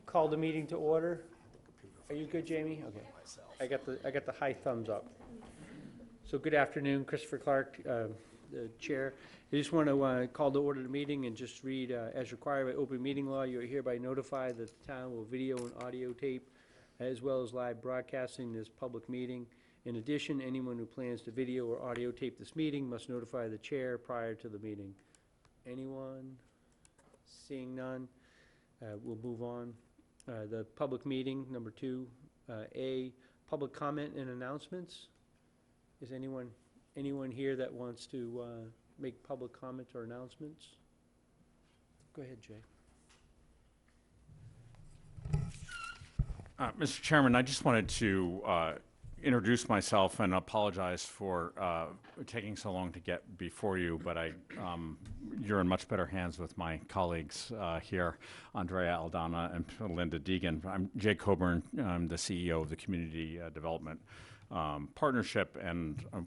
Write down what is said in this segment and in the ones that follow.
Call the meeting to order. Are you good, Jamie? Okay. I got the high thumbs up. So good afternoon, Christopher Clark, the chair. I just want to call to order the meeting and just read, as required by open meeting law, you are hereby notified that the town will video and audio tape as well as live broadcasting this public meeting. In addition, anyone who plans to video or audio tape this meeting must notify the chair prior to the meeting. Anyone? Seeing none, we'll move on. The public meeting, number 2, A, public comment and announcements. Is anyone here that wants to make public comment or announcements? Go ahead, Jay. Mr. Chairman, I just wanted to introduce myself and apologize for taking so long to get before you, but you're in much better hands with my colleagues here, Andrea Aldana and Linda Deegan. I'm Jay Coburn. I'm the CEO of the Community Development Partnership, and I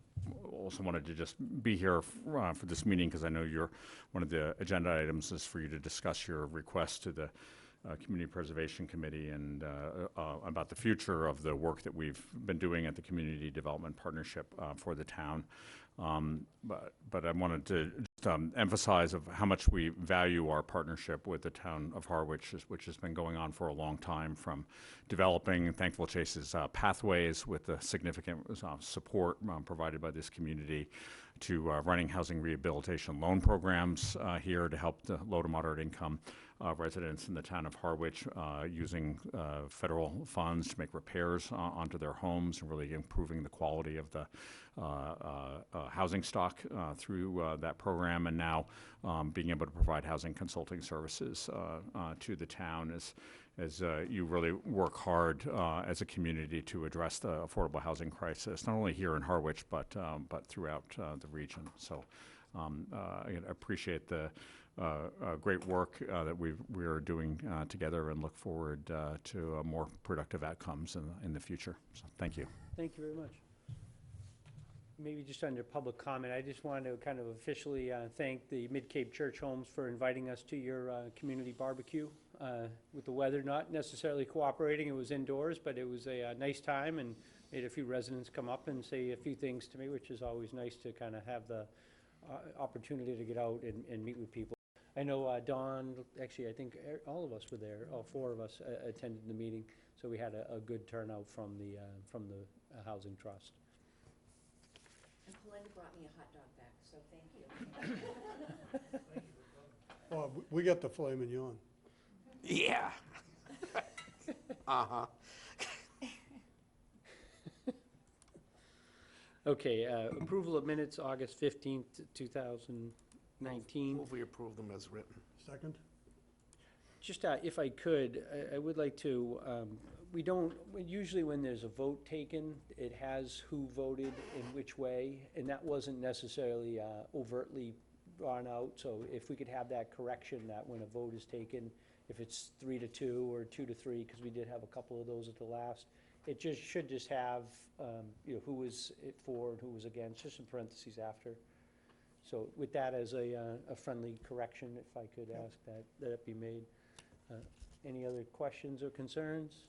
also wanted to just be here for this meeting because I know one of the agenda items is for you to discuss your request to the Community Preservation Committee and about the future of the work that we've been doing at the Community Development Partnership for the town. But I wanted to just emphasize of how much we value our partnership with the town of Harwich, which has been going on for a long time, from developing Thankful Chase's pathways with the significant support provided by this community, to running housing rehabilitation loan programs here to help the low to moderate income residents in the town of Harwich, using federal funds to make repairs onto their homes and really improving the quality of the housing stock through that program, and now being able to provide housing consulting services to the town as you really work hard as a community to address the affordable housing crisis, not only here in Harwich, but throughout the region. So I appreciate the great work that we are doing together, and look forward to more productive outcomes in the future. So thank you. Thank you very much. Maybe just under public comment, I just wanted to kind of officially thank the Mid-Cape Church Homes for inviting us to your community barbecue. With the weather not necessarily cooperating, it was indoors, but it was a nice time, and made a few residents come up and say a few things to me, which is always nice to kind of have the opportunity to get out and meet with people. I know Dawn, actually I think all of us were there, all 4 of us attended the meeting, so we had a good turnout from the Housing Trust. And Belinda brought me a hot dog back, so thank you. Well, we got the filet mignon. Yeah. Uh-huh. Okay, approval of minutes, August 15th, 2019. Move we approve them as written. Second? Just if I could, I would like to, usually when there's a vote taken, it has who voted in which way, and that wasn't necessarily overtly drawn out. So if we could have that correction, that when a vote is taken, if it's 3-2 or 2-3, because we did have a couple of those at the last, it should just have who was for and who was against, just in parentheses after. So with that as a friendly correction, if I could ask that it be made. Any other questions or concerns?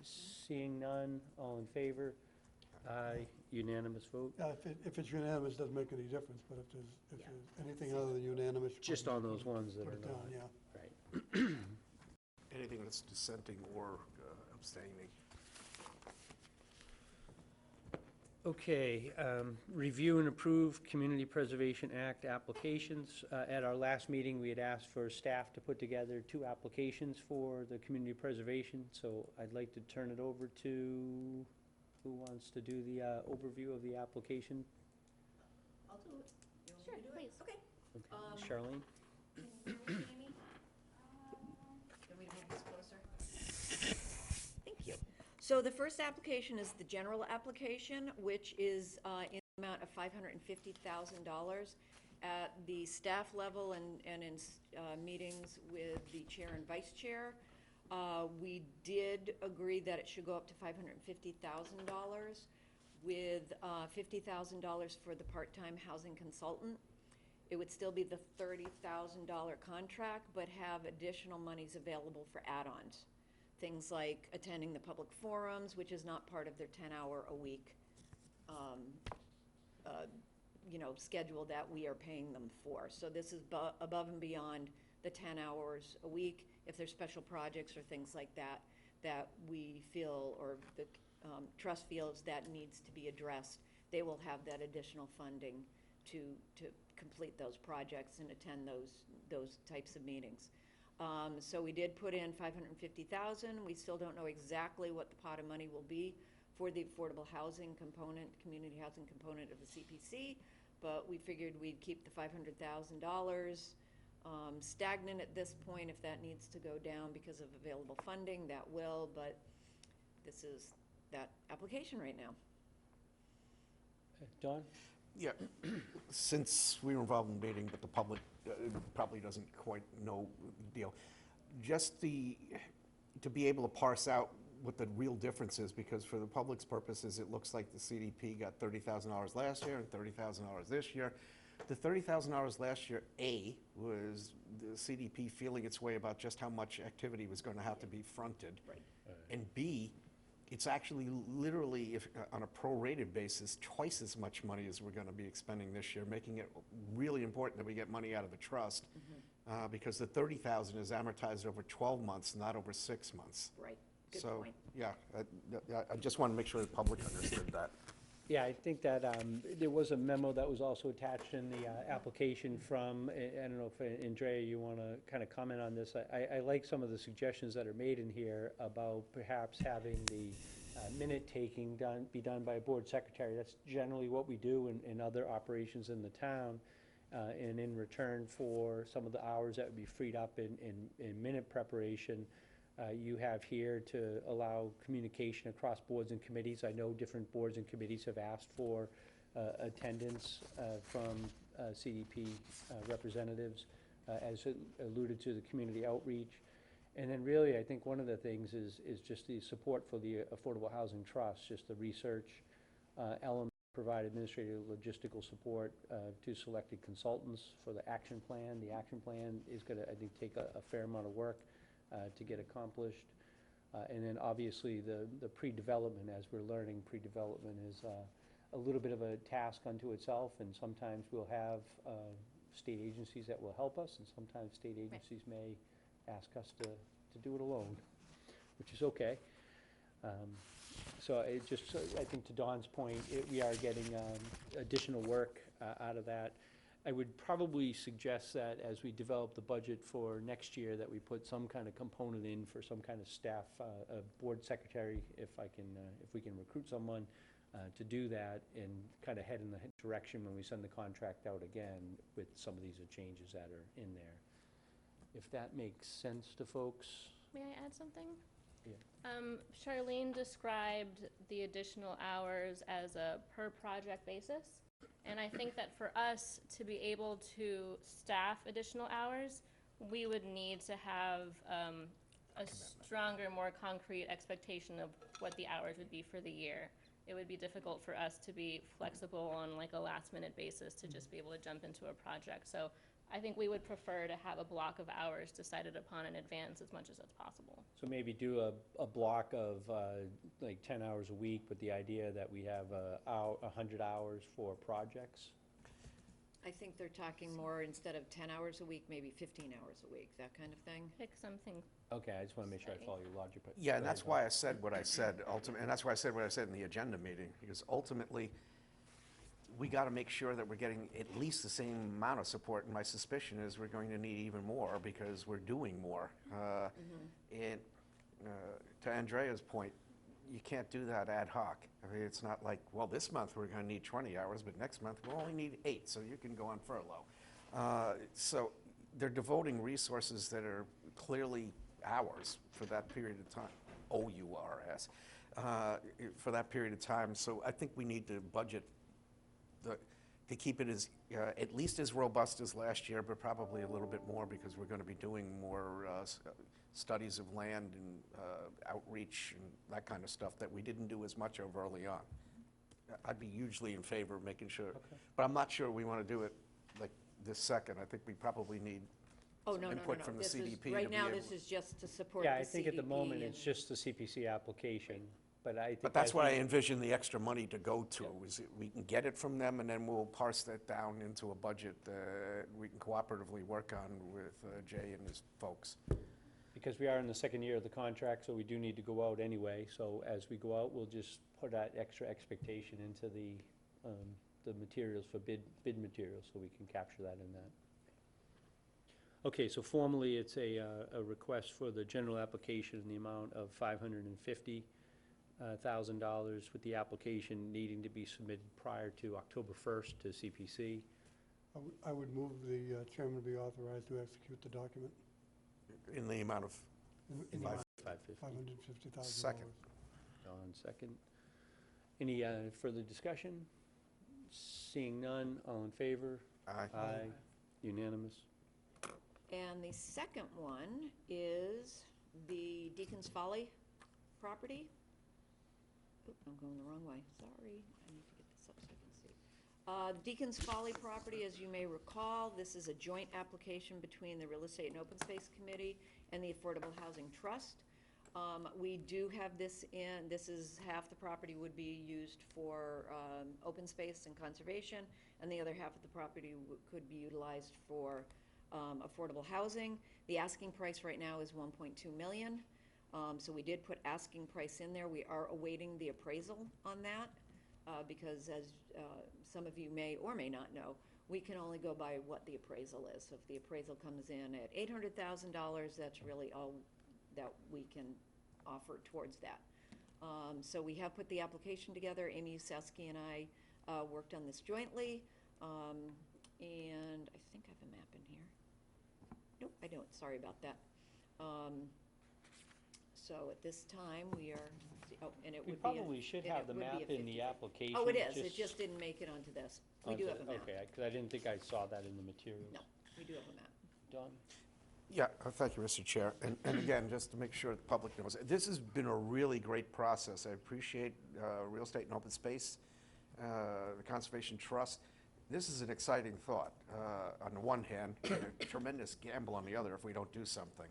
Seeing none, all in favor? Aye. Unanimous vote? If it's unanimous, it doesn't make any difference, but if there's anything other than unanimous. Just on those ones that are not. Yeah. Right. Anything that's dissenting or abstaining. Okay, review and approve Community Preservation Act applications. At our last meeting, we had asked for staff to put together 2 applications for the community preservation. So I'd like to turn it over to, who wants to do the overview of the application? I'll do it. Sure, please. Okay. Okay. Charlene? Amy? You want me to move this closer? Thank you. So the first application is the general application, which is in the amount of $550,000. At the staff level and in meetings with the chair and vice chair, we did agree that it should go up to $550,000 with $50,000 for the part-time housing consultant it would still be the $30,000 contract, but have additional monies available for add-ons. Things like attending the public forums, which is not part of their 10-hour-a-week, schedule that we are paying them for. So this is above and beyond the 10 hours a week. If there's special projects or things like that, that we feel, or the trust feels that needs to be addressed, they will have that additional funding to complete those projects and attend those types of meetings. So we did put in $550,000. We still don't know exactly what the pot of money will be for the affordable housing component, community housing component of the CPC, but we figured we'd keep the $500,000 stagnant at this point. If that needs to go down because of available funding, that will, but this is that application right now. Don? Yeah, since we were involved in debating, but the public probably doesn't quite know the deal. Just to be able to parse out what the real difference is, because for the public's purposes, it looks like the CDP got $30,000 last year and $30,000 this year. The $30,000 last year, A, was the CDP feeling its way about just how much activity was going to have to be fronted. Right. And B, it's actually literally, if on a prorated basis, twice as much money as we're going to be expending this year, making it really important that we get money out of the trust, because the $30,000 is amortized over 12 months, not over 6 months. Right. Good So, point. yeah, I just want to make sure the public understood that. Yeah, I think that there was a memo that was also attached in the application from, I don't know if, Andrea, you want to kind of comment on this. I like some of the suggestions that are made in here about perhaps having the minute taking be done by a board secretary. That's generally what we do in other operations in the town. And in return for some of the hours that would be freed up in minute preparation, you have here to allow communication across boards and committees. I know different boards and committees have asked for attendance from CDP representatives, as alluded to, the community outreach. And then really, I think one of the things is just the support for the Affordable Housing Trust, just the research element, provide administrative logistical support to selected consultants for the action plan. The action plan is going to, I think, take a fair amount of work to get accomplished. And then obviously the pre-development, as we're learning, pre-development is a little bit of a task unto itself, and sometimes we'll have state agencies that will help us, and sometimes state agencies may ask us to do it alone, which is okay. So it just, I think to Dawn's point, we are getting additional work out of that. I would probably suggest that as we develop the budget for next year, that we put some kind of component in for some kind of staff, a board secretary, if we can recruit someone to do that, and kind of head in the direction when we send the contract out again with some of these changes that are in there. If that makes sense to folks. May I add something? Yeah. Charlene described the additional hours as a per project basis. And I think that for us to be able to staff additional hours, we would need to have a stronger, more concrete expectation of what the hours would be for the year. It would be difficult for us to be flexible on like a last minute basis to just be able to jump into a project. So I think we would prefer to have a block of hours decided upon in advance as much as that's possible. So maybe do a block of like 10 hours a week, with the idea that we have 100 hours for projects. I think they're talking more, instead of 10 hours a week, maybe 15 hours a week, that kind of thing. Pick something. Okay, I just want to make sure I follow your logic. But Yeah, and that's why I said what I said, and that's why I said what I said in the agenda meeting, because ultimately, we got to make sure that we're getting at least the same amount of support, and my suspicion is we're going to need even more because we're doing more. And to Andrea's point, you can't do that ad hoc. I mean, it's not like, well, this month we're going to need 20 hours, but next month we'll only need 8, so you can go on furlough. So they're devoting resources that are clearly ours for that period of time, OURS, for that period of time. So I think we need to budget to keep it as at least as robust as last year, but probably a little bit more, because we're going to be doing more studies of land and outreach and that kind of stuff that we didn't do as much of early on. I'd be hugely in favor of making sure, but I'm not sure we want to do it like this second. I think we probably need Oh, some no, no, no, input no. from the This is, CDP to right be now, able- this is just to support the Yeah, CDP. I think at the moment, it's and- just the CPC application, but I think. But that's as what I we- envision the extra money to go to, is that we can get it from them, and then we'll parse that down into a budget that we can cooperatively work on with Jay and his folks. Because we are in the second year of the contract, so we do need to go out anyway. So as we go out, we'll just put that extra expectation into the materials for bid materials, so we can capture that in that. Okay, so formally, it's a request for the general application in the amount of $550,000, with the application needing to be submitted prior to October 1st to CPC. I would move the chairman be authorized to execute the document In the amount of, in the amount $550. of $550,000. Second. Don, second. Any further discussion? Seeing none, all in favor? aye. Aye. Unanimous. And the second one is the Deacon's Folly property. Oop, I'm going the wrong way, sorry. I need to get this up so I can see. Deacon's Folly property, as you may recall, this is a joint application between the Real Estate and Open Space Committee and the Affordable Housing Trust. We do have this in, this is half the property would be used for open space and conservation, and the other half of the property could be utilized for affordable housing. The asking price right now is 1.2 million. So we did put asking price in there. We are awaiting the appraisal on that because as some of you may or may not know, we can only go by what the appraisal is. So if the appraisal comes in at $800,000, that's really all that we can offer towards that. So we have put the application together. Amy Usowski and I worked on this jointly. And I think I have a map in here. Nope, I don't, sorry about that. So at this time, we are, oh, and it We would be. probably should have the map in the application. Oh, it is, it just didn't make it onto this. We do have a map. Okay, because I didn't think I saw that in the materials. No, we do have a map. Don? Yeah, thank you, Mr. Chair. And again, just to make sure the public knows, this has been a really great process. I appreciate Real Estate and Open Space, the Conservation Trust. This is an exciting thought, on the one hand, and a tremendous gamble on the other if we don't do something.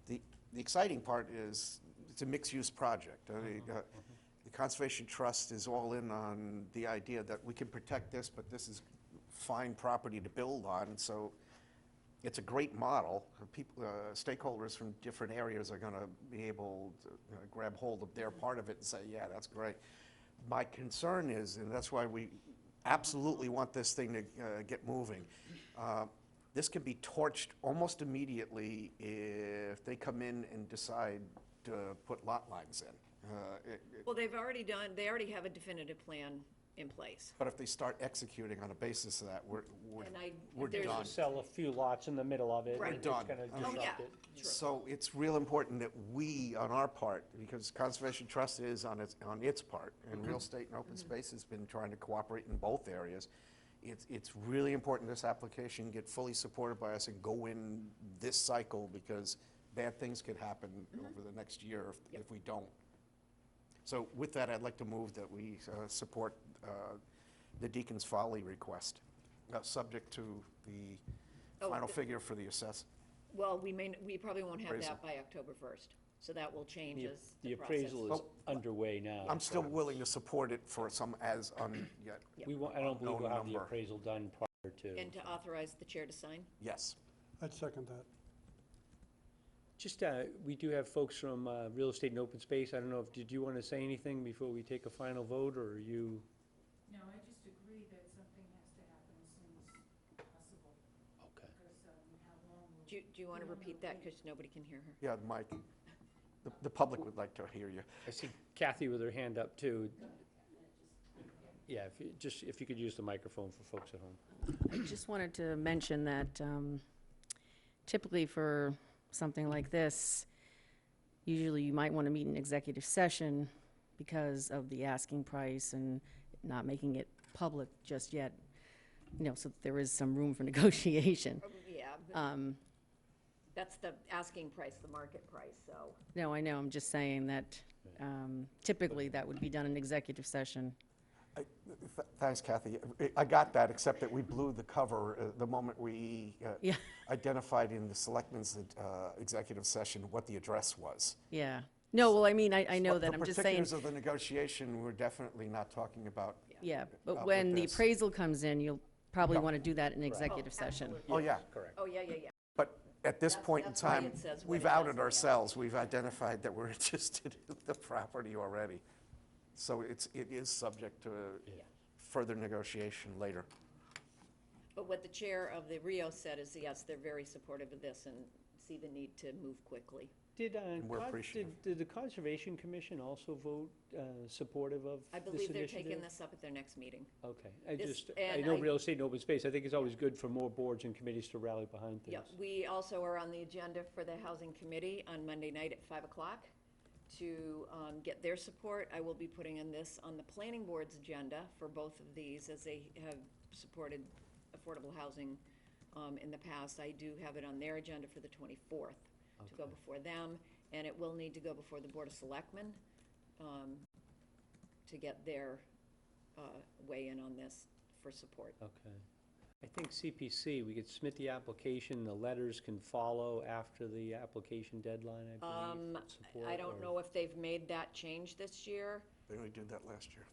The exciting part is it's a mixed-use project. The Conservation Trust is all in on the idea that we can protect this, but this is fine property to build on, so it's a great model. People, stakeholders from different areas are going to be able to grab hold of their part of it and say, yeah, that's great. My concern is, and that's why we absolutely want this thing to get moving, this can be torched almost immediately if they come in and decide to put lot lines in. Well, they already have a definitive plan in place. But if they start executing on a basis of that, we're there's- done. Sell a few lots in the middle of it. Right. It's Done. gonna Oh, disrupt yeah. it. True. So it's real important that we, on our part, because Conservation Trust is on its part, and Real Estate and Open Space has been trying to cooperate in both areas. It's really important this application get fully supported by us and go in this cycle, because bad things could happen over the next year if we don't. So with that, I'd like to move that we support the Deacon's Folly request, subject to the final figure for the assess. Well, we probably won't have Appraisal. that by October 1st, so that will change as The the process. appraisal is underway now. I'm still willing to support it for some as yet. I don't believe No we'll have the number. appraisal done prior to. And to authorize the chair to sign? Yes. I'd second that. Just, we do have folks from Real Estate and Open Space. I don't know, did you want to say anything before we take a final vote, or are you? No, I just agree that something has to happen as soon as possible, Okay. because how long will... Do you want to repeat that, because nobody can hear her? Yeah, Mike, the public would like to hear you. I see Kathy with her hand up, too. Yeah, if you could use the microphone for folks at home. I just wanted to mention that typically for something like this, usually you might want to meet in executive session because of the asking price and not making it public just yet, so that there is some room for negotiation. Yeah, that's the asking price, the market price, so. No, I know, I'm just saying that typically that would be done in executive session. Thanks, Kathy. I got that, except that we blew the cover the moment we Yeah. identified in the selectmen's executive session what the address was. Yeah. No, well, I mean, I know But that, I'm just saying, The particulars of the negotiation, we're definitely not talking about. yeah, but with when the this. appraisal comes in, you'll probably Yeah. want to do that in executive session. Oh, yeah. Correct. Oh, yeah, yeah, yeah. But at this That's- point in that's why time, it says what we've it does in outed the ourselves. We've identified that we're interested in the property already. So it is subject to further negotiation later. But what the chair of the Rio said is, yes, they're very supportive of this and see the need to move quickly. Did, we're appreciative. did the Conservation Commission also vote supportive of I this believe they're initiative? taking this up at their next meeting. Okay, This- I and know I- real estate and open space, I think it's always good for more boards and committees to rally behind things. Yeah, we also are on the agenda for the Housing Committee on Monday night at 5 o'clock to get their support. I will be putting in this on the Planning Board's agenda for both of these, as they have supported affordable housing in the past. I do have it on their agenda for the 24th to go before them, and it will need to go before the Board of Selectmen to get their weigh-in on this for support. Okay. I think CPC, we could submit the application, the letters can follow after the application deadline, I believe. support, I don't or know if they've made that change this year. They only did that last year.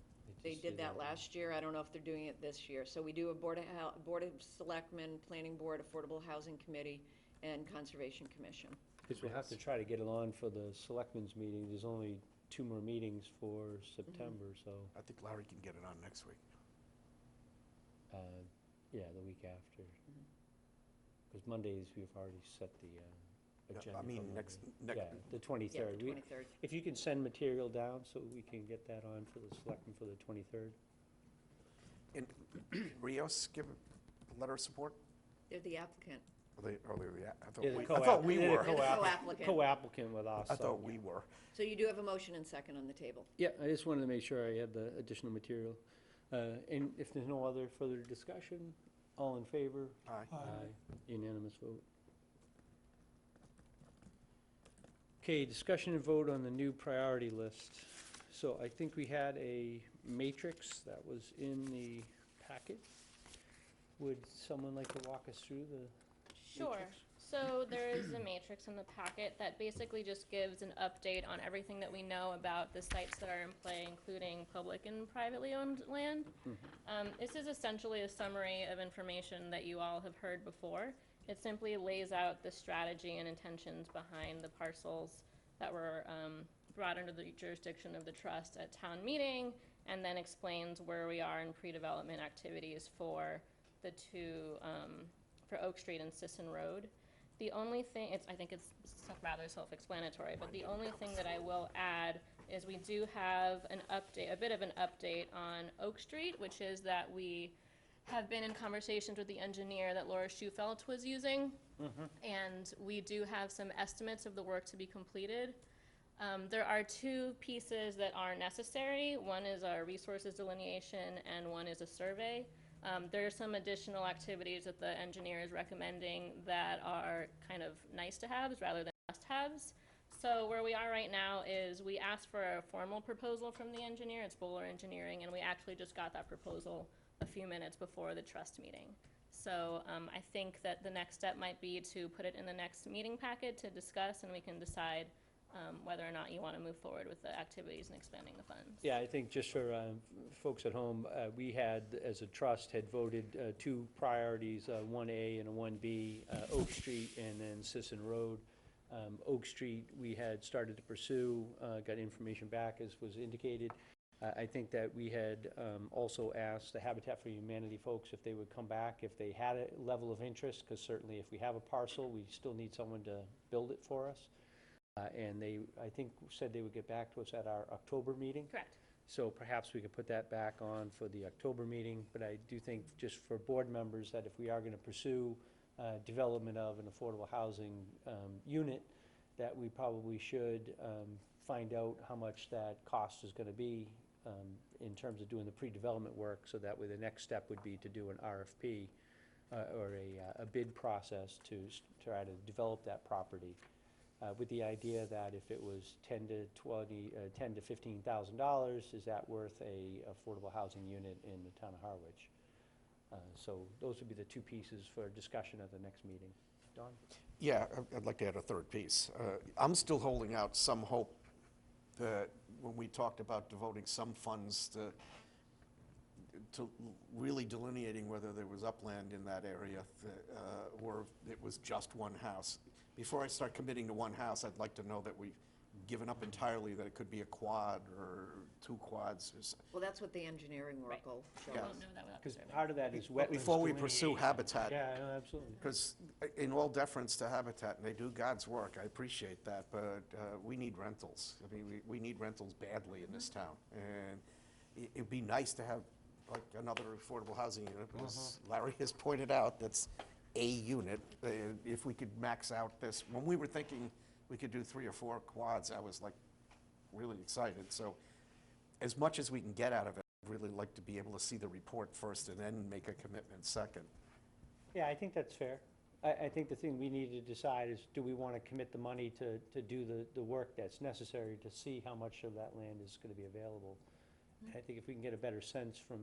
They just did that last year. I don't know if they're doing it this year. So we do a Board of Selectmen, Planning Board, Affordable Housing Committee, and Conservation Commission. Because we'll have to try to get it on for the selectmen's meeting. There's only 2 more meetings for September, so, I think Larry can get it on next week. yeah, the week after. Because Mondays, we've already set the agenda. I mean, for next, Monday. next, Yeah, the 23rd. Yeah, the 23rd. If you can send material down so we can get that on for the selectmen for the 23rd. and Rios give a letter of support? They're the applicant. Or they, yeah, They're the I thought we they're the were. They're the co-applicant. Co-applicant with us. I so, thought yeah. we were. So you do have a motion and second on the table. Yeah, I just wanted to make sure I had the additional material. And if there's no other further discussion, all in favor? Aye. Unanimous vote. Okay, discussion and vote on the new priority list. So I think we had a matrix that was in the packet. Would someone like to walk us through the Sure. matrix? So there is a matrix in the packet that basically just gives an update on everything that we know about the sites that are in play, including public and privately owned land. This is essentially a summary of information that you all have heard before. It simply lays out the strategy and intentions behind the parcels that were brought under the jurisdiction of the trust at town meeting, and then explains where we are in pre-development activities for the two, for Oak Street and Sisson Road. The only thing, I think it's rather self-explanatory, but the only thing that I will add is we do have an update, a bit of an update on Oak Street, which is that we have been in conversations with the engineer that Laura Schufelt was using, and we do have some estimates of the work to be completed. There are 2 pieces that are necessary. One is our resources delineation, and one is a survey. There are some additional activities that the engineer is recommending that are kind of nice to haves rather than must haves. So where we are right now is we asked for a formal proposal from the engineer, it's Bowler Engineering, and we actually just got that proposal a few minutes before the trust meeting. So I think that the next step might be to put it in the next meeting packet to discuss, and we can decide whether or not you want to move forward with the activities and expanding the funds. Yeah, I think just for folks at home, we had, as a trust, had voted 2 priorities, 1A and a 1B, Oak Street and then Sisson Road. Oak Street, we had started to pursue, got information back as was indicated. I think that we had also asked the Habitat for Humanity folks if they would come back, if they had a level of interest, because certainly if we have a parcel, we still need someone to build it for us. And they, I think, said they would get back to us at our October meeting. Correct. So perhaps we could put that back on for the October meeting. But I do think, just for board members, that if we are going to pursue development of an affordable housing unit, that we probably should find out how much that cost is going to be in terms of doing the pre-development work, so that way the next step would be to do an RFP or a bid process to try to develop that property. with the idea that if it was $10 to $15,000, is that worth a affordable housing unit in the town of Harwich? So those would be the two pieces for discussion at the next meeting. Don? Yeah, I'd like to add a third piece. I'm still holding out some hope that when we talked about devoting some funds to really delineating whether there was upland in that area, or it was just one house. Before I start committing to one house, I'd like to know that we've given up entirely that it could be a quad or two quads. Well, that's what the engineering work will show Yeah. us. Won't know that without the Because survey. part of that is But wetlands before we pursue delineation. habitat, Yeah, no, absolutely. because in all deference to Habitat, and they do God's work, I appreciate that, but we need rentals. I mean, we need rentals badly in this town. And it'd be nice to have like another affordable housing unit, but as Larry has pointed out, that's a unit. If we could max out this, when we were thinking we could do 3 or 4 quads, I was like really excited. So as much as we can get out of it, I'd really like to be able to see the report first and then make a commitment second. Yeah, I think that's fair. I think the thing we need to decide is, do we want to commit the money to do the work that's necessary to see how much of that land is going to be available? I think if we can get a better sense from,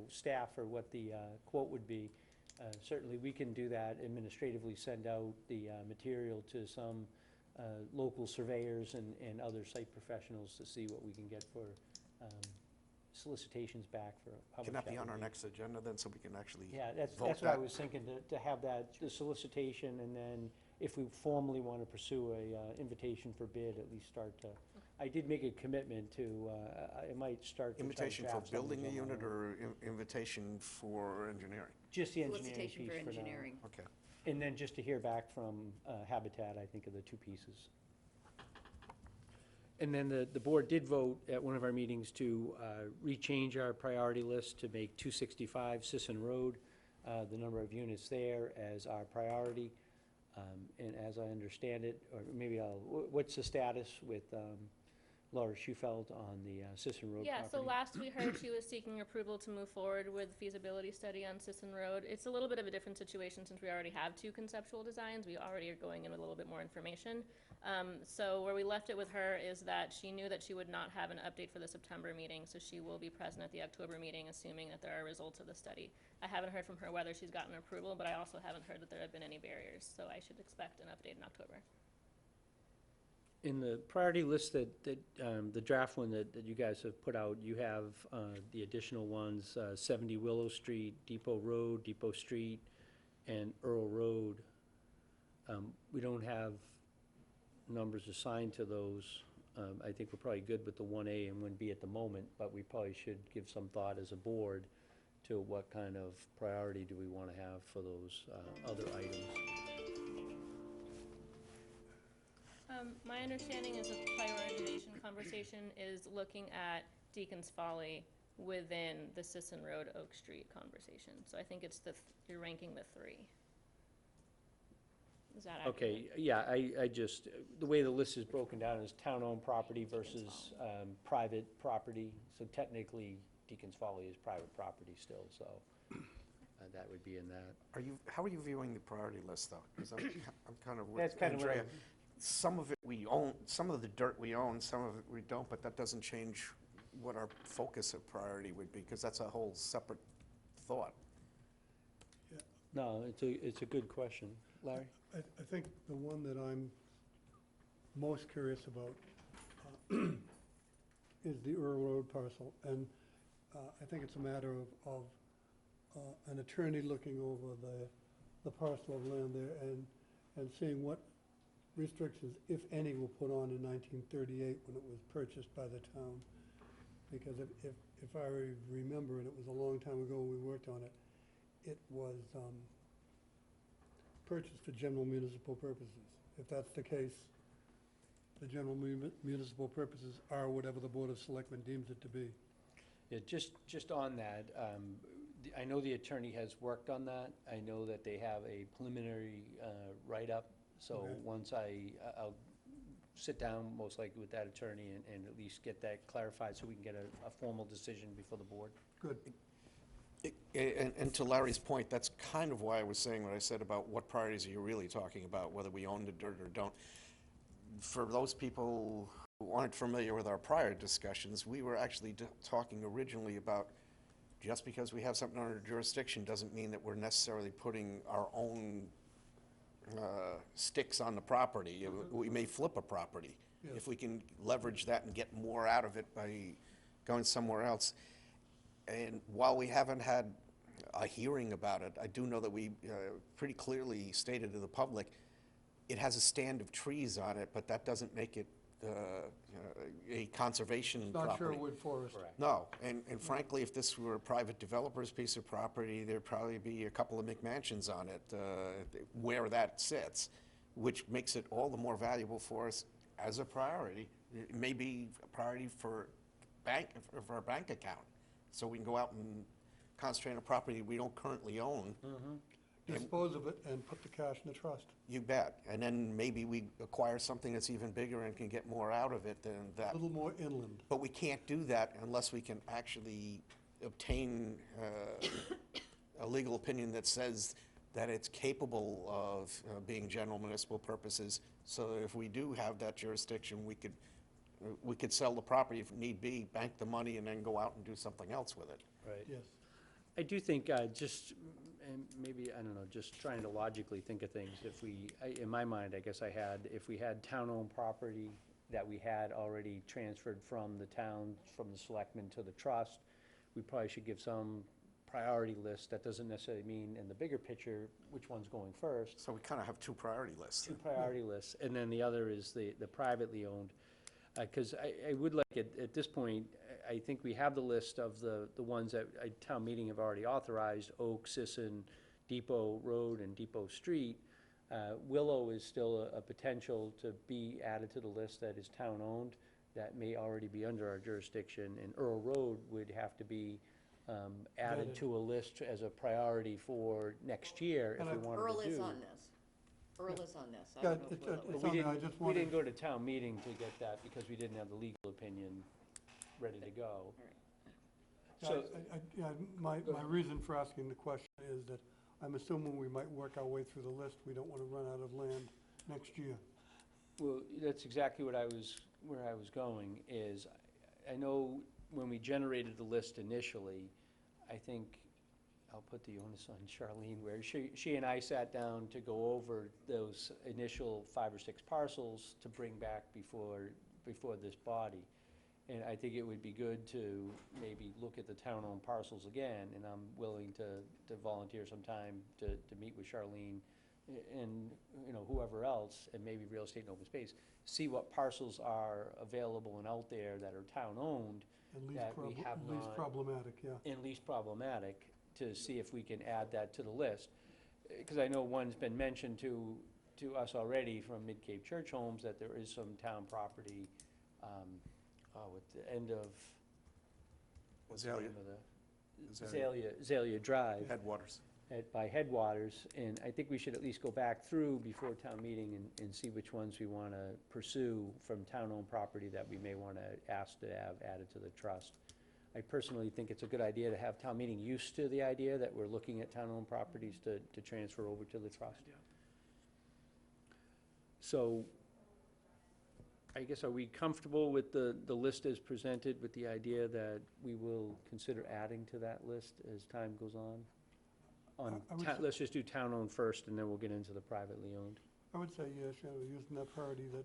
staff or what the quote would be, certainly we can do that administratively, send out the material to some local surveyors and other site professionals to see what we can get for solicitations back for how much Can that be would on our next agenda then, so we can actually Yeah, that's vote what I that? was thinking, to have that, the solicitation, and then if we formally want to pursue a invitation for bid, at least start to, I did make a commitment to, I might start to try to Invitation for draft something building the on my unit own. or invitation for engineering? Just the engineering Solicitation piece for for now. engineering. Okay. And then just to hear back from Habitat, I think, are the two pieces. And then the board did vote at one of our meetings to rechange our priority list to make 265 Sisson Road, the number of units there as our priority. And as I understand it, or maybe what's the status with Laura Schufeld on the Sisson Road property? Yeah, so last we heard she was seeking approval to move forward with feasibility study on Sisson Road. It's a little bit of a different situation since we already have 2 conceptual designs. We already are going in with a little bit more information. So where we left it with her is that she knew that she would not have an update for the September meeting, so she will be present at the October meeting, assuming that there are results of the study. I haven't heard from her whether she's gotten approval, but I also haven't heard that there have been any barriers, so I should expect an update in October. In the priority list the draft one that you guys have put out, you have the additional ones, 70 Willow Street, Depot Road, Depot Street, and Earl Road. We don't have numbers assigned to those. I think we're probably good with the 1A and 1B at the moment, but we probably should give some thought as a board to what kind of priority do we want to have for those other items. My understanding is the prioritization conversation is looking at Deacon's Folly within the Sisson Road Oak Street conversation. So I think it's you're ranking the 3. Is that accurate? Okay, yeah, I just, the way the list is broken down is town-owned property versus private property. So technically, Deacon's Folly is private property still, so that would be in that. How are you viewing the priority list, though? Because I'm kind of with That's kind of what Andrea. Some of it we own, some of the dirt we own, some of it we don't, but that doesn't change what our focus of priority would be, because that's a whole separate thought. No, it's a good question. Larry? I think the one that I'm most curious about is the Earl Road parcel. And I think it's a matter of an attorney looking over the parcel of land there and seeing what restrictions, if any, were put on in 1938 when it was purchased by the town. Because if I remember, and it was a long time ago when we worked on it, it was purchased for general municipal purposes. If that's the case, the general municipal purposes are whatever the Board of Selectmen deems it to be. Yeah, just on that, I know the attorney has worked on that. I know that they have a preliminary write-up. So Okay. once I'll sit down, most likely with that attorney, and at least get that clarified so we can get a formal decision before the board. Good. And to Larry's point, that's kind of why I was saying what I said about what priorities are you really talking about, whether we own the dirt or don't. for those people who aren't familiar with our prior discussions, we were actually talking originally about just because we have something under jurisdiction doesn't mean that we're necessarily putting our own sticks on the property. We may flip a property if we can leverage that and get more out of it by going somewhere else. And while we haven't had a hearing about it, I do know that we pretty clearly stated to the public, it has a stand of trees on it, but that doesn't make it a conservation Not property. Sherwood Forest. No, and frankly, if this were a private developer's piece of property, there'd probably be a couple of McMansions on it where that sits, which makes it all the more valuable for us as a priority. It may be a priority for our bank account, so we can go out and concentrate on a property we don't currently own. Dispose of it and put the cash in the trust. You bet. And then maybe we acquire something that's even bigger and can get more out of it than that. A little more inland. But we can't do that unless we can actually obtain a legal opinion that says that it's capable of being general municipal purposes. So that if we do have that jurisdiction, we could sell the property if need be, bank the money, and then go out and do something else with it. Right. Yes. I do think, and maybe, I don't know, just trying to logically think of things, in my mind, I guess if we had town-owned property that we had already transferred from the town, from the selectmen to the trust, we probably should give some priority list. That doesn't necessarily mean in the bigger picture which one's going first. So we kind of have two priority lists. Two priority lists, and then the other is the privately owned. Because I would like, at this point, I think we have the list of the ones that town meeting have already authorized: Oak, Sisson, Depot Road, and Depot Street. Willow is still a potential to be added to the list that is town-owned, that may already be under our jurisdiction, and Earl Road would have to be added Vetted. to a list as a priority for next year if we wanted to do. Earl is on this. Earl is on this. I Yeah, don't know if it's- Willow it's is. But on there. I we just wanted- didn't go to town meeting to get that because we didn't have the legal opinion ready to go. So, My reason for asking the question is that I'm assuming we might work our way through the list. We don't want to run out of land next year. well, that's exactly where I was going, is I know when we generated the list initially, I think, I'll put the onus on Charlene, where she and I sat down to go over those initial 5 or 6 parcels to bring back before this body. And I think it would be good to maybe look at the town-owned parcels again, and I'm willing to volunteer some time to meet with Charlene and, whoever else, and maybe real estate and open space, see what parcels are available and out there that are town-owned, that we have Least not, problematic, yeah. and least problematic, to see if we can add that to the list. Because I know one's been mentioned to us already from Mid-Cape Church Homes, that there is some town property, at the end of, what's the Azalea. name of the? Azalea. Azalea Drive. Headwaters. By Headwaters, and I think we should at least go back through before town meeting and see which ones we want to pursue from town-owned property that we may want to ask to have added to the trust. I personally think it's a good idea to have town meeting used to the idea that we're looking at town-owned properties to transfer over to the trust. So, I guess, are we comfortable with the list as presented, with the idea that we will consider adding to that list as time goes on? I would say- Let's just do town-owned first, and then we'll get into the privately owned. I would say yes, using that priority that,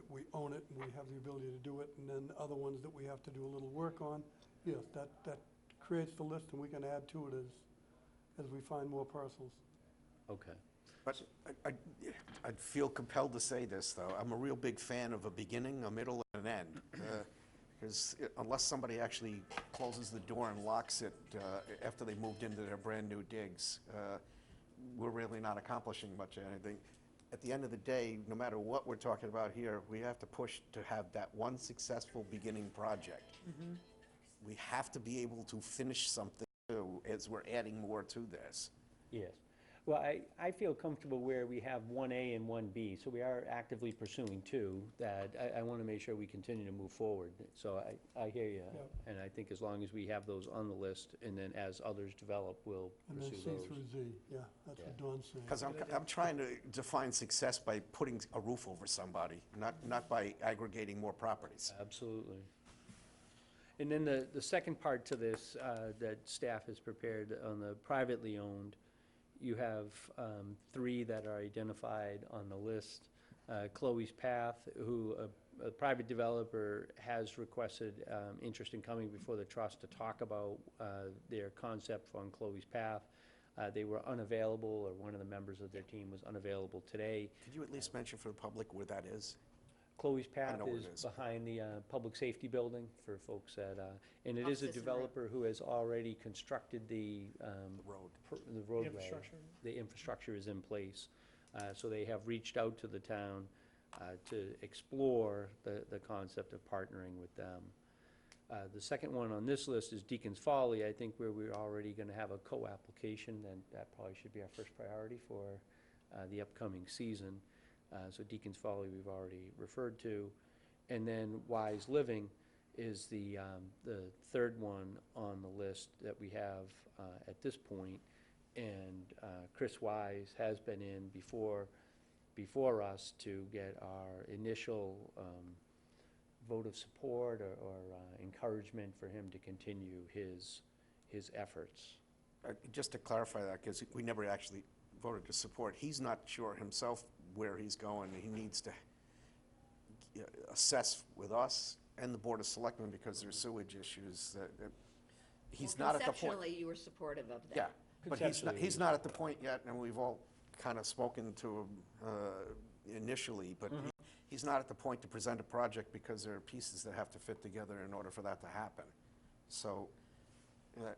we own it and we have the ability to do it, and then other ones that we have to do a little work on, yes, that creates the list, and we can add to it as we find more parcels. Okay. But I'd feel compelled to say this, though. I'm a real big fan of a beginning, a middle, and an end. Because unless somebody actually closes the door and locks it after they moved into their brand-new digs, we're really not accomplishing much of anything. At the end of the day, no matter what we're talking about here, we have to push to have that one successful beginning project. We have to be able to finish something as we're adding more to this. Yes. Well, I feel comfortable where we have 1A and 1B, so we are actively pursuing two, that I want to make sure we continue to move forward. So I hear you, Yeah. and I think as long as we have those on the list, and then as others develop, we'll And then pursue C those. through Z, yeah, that's what Dawn's saying. Because I'm trying to define success by putting a roof over somebody, not by aggregating more properties. Absolutely. And then the second part to this that staff has prepared on the privately owned, you have three that are identified on the list. Chloe's Path, who a private developer has requested interest in coming before the trust to talk about their concept on Chloe's Path. They were unavailable, or one of the members of their team was unavailable today. Could you at least mention for the public where that is? Chloe's Path know where it is is. behind the public safety building for folks that, and it is a Off Sisson Road. developer who has already constructed the Road. the roadway. The infrastructure is in place. So they have reached out to the town to explore the concept of partnering with them. The second one on this list is Deacon's Folly, I think, where we're already gonna have a co-application, and that probably should be our first priority for the upcoming season. So Deacon's Folly we've already referred to. And then Wise Living is the third one on the list that we have at this point. And Chris Wise has been in before us to get our initial vote of support or encouragement for him to continue his efforts. Just to clarify that, because we never actually voted to support, he's not sure himself where he's going. He needs to assess with us and the Board of Selectmen, because there's sewage issues that he's not at the point. Conceptually, you were supportive of that. Yeah, but Conceptually, he's not at the point yet, and we've all kind of spoken to him initially, but he's not at the point to present a project because there are pieces that have to fit together in order for that to happen. So,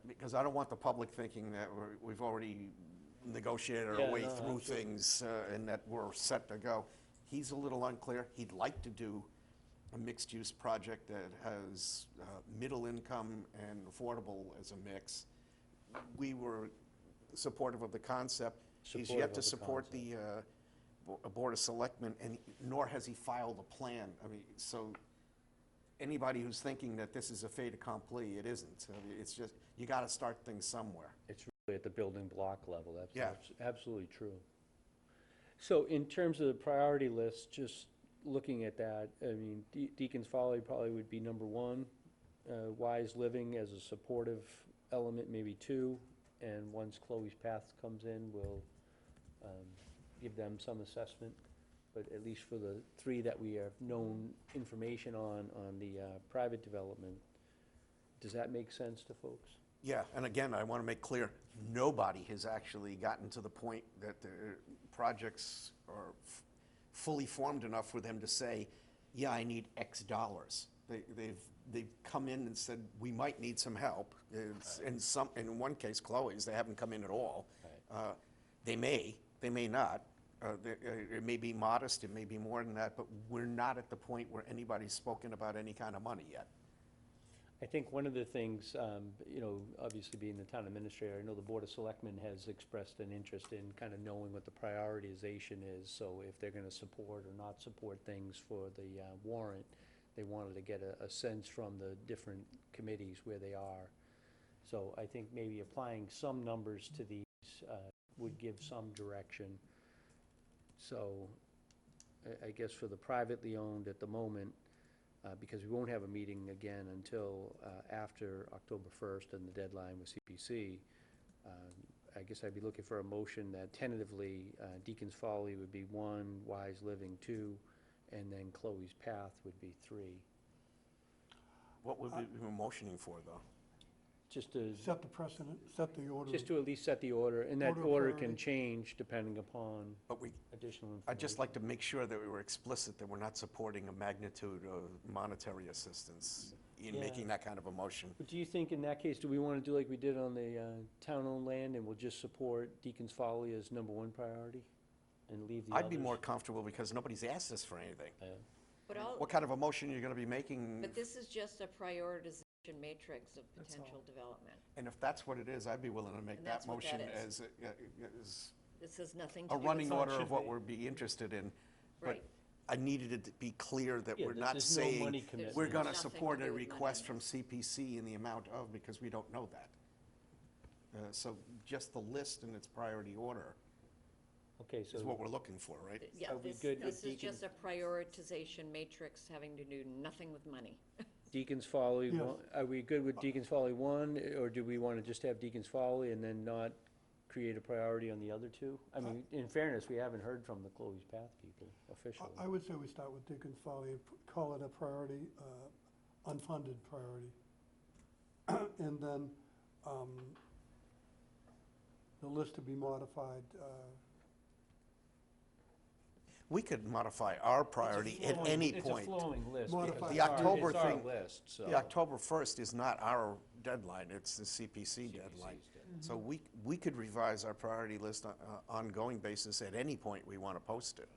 because I don't want the public thinking that we've already negotiated our way through things and that we're set to go. He's a little unclear. He'd like to do a mixed-use project that has middle income and affordable as a mix. We were supportive of the concept. He's Supportive yet of to the support the Board of Selectmen, and nor has he filed a plan. I mean, so anybody who's thinking that this is a fait accompli, it isn't. I mean, it's just, you got to start things somewhere. It's really at the building block level, Yeah. that's absolutely true. So in terms of the priority list, just looking at that, I mean, Deacon's Folly probably would be number one. Wise Living as a supportive element, maybe two. And once Chloe's Path comes in, we'll give them some assessment. But at least for the three that we have known information on the private development, does that make sense to folks? Yeah, and again, I want to make clear, nobody has actually gotten to the point that the projects are fully formed enough for them to say, yeah, I need X dollars. They've come in and said, we might need some help. In one case, Chloe's, they haven't come in at all. They may not. It may be modest, it may be more than that, but we're not at the point where anybody's spoken about any kind of money yet. I think one of the things, obviously being the town administrator, I know the Board of Selectmen has expressed an interest in kind of knowing what the prioritization is. So if they're going to support or not support things for the warrant, they wanted to get a sense from the different committees where they are. So I think maybe applying some numbers to these would give some direction. So I guess for the privately owned at the moment, because we won't have a meeting again until after October 1st and the deadline with CPC, I guess I'd be looking for a motion that tentatively Deacon's Folly would be 1, Wise Living 2, and then Chloe's Path would be 3. What would we be motioning for, though? Just to, Set the precedent, set the order. just to at least set the order, and that Order of order can priority. change depending upon But additional information. I'd just like to make sure that we were explicit that we're not supporting a magnitude of monetary assistance in Yeah. making that kind of a motion. But do you think in that case, do we want to do like we did on the town-owned land, and we'll just support Deacon's Folly as number 1 priority? And leave the others? I'd be more comfortable because nobody's asked us for anything. But What kind of a motion are you going to be making? But this is just a prioritization matrix of potential development. And if that's what it is, I'd be willing to make And that that's what motion that as This has nothing to a do with. running order should of what be. we'd be interested in. But Right. I needed it to be clear that Yeah, we're that not there's no saying, money commitment. we're gonna Nothing to support do a with money request from commitment. CPC in the amount of, because we don't know that. So just the list in its priority order Okay, is what so we're looking for, right? Yeah, Are we this, good with this is Deacon? just a prioritization matrix having to do nothing with money. Deacon's Folly, Yes. are we good with Deacon's Folly 1, or do we want to just have Deacon's Folly and then not create a priority on the other two? I mean, in fairness, we haven't heard from the Chloe's Path people officially. I would say we start with Dickens Folly and call it a priority, unfunded priority. And then the list to be modified, We could modify our priority at any point. It's a flowing list. Modify because The it's our- October it's our thing- list, so. The October 1st is not our deadline, it's the CPC deadline. So we could revise our priority list on an ongoing basis at any point we want to post it.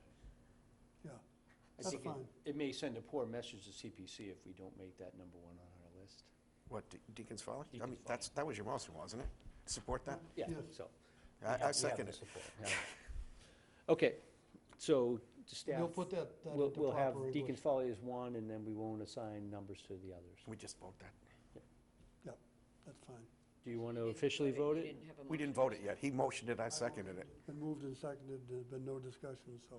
yeah, I that's think fine. it may send a poor message to CPC if we don't make that number 1 on our list. What, Deacon's Folly? I mean, Deacon's that was your motion, wasn't it? Support that? Yeah, Yes. so. we I have second the it. support, yeah. Okay, so the staff. You'll put that We'll, into we'll have proper Deacon's English. Folly as 1, and then we won't assign numbers to the others. We just vote that. Yep, that's fine. Do you want to You didn't officially you vote it? didn't have a We didn't motion. vote it yet. He motioned it, I seconded it. Been moved and seconded, there's been no discussion, so.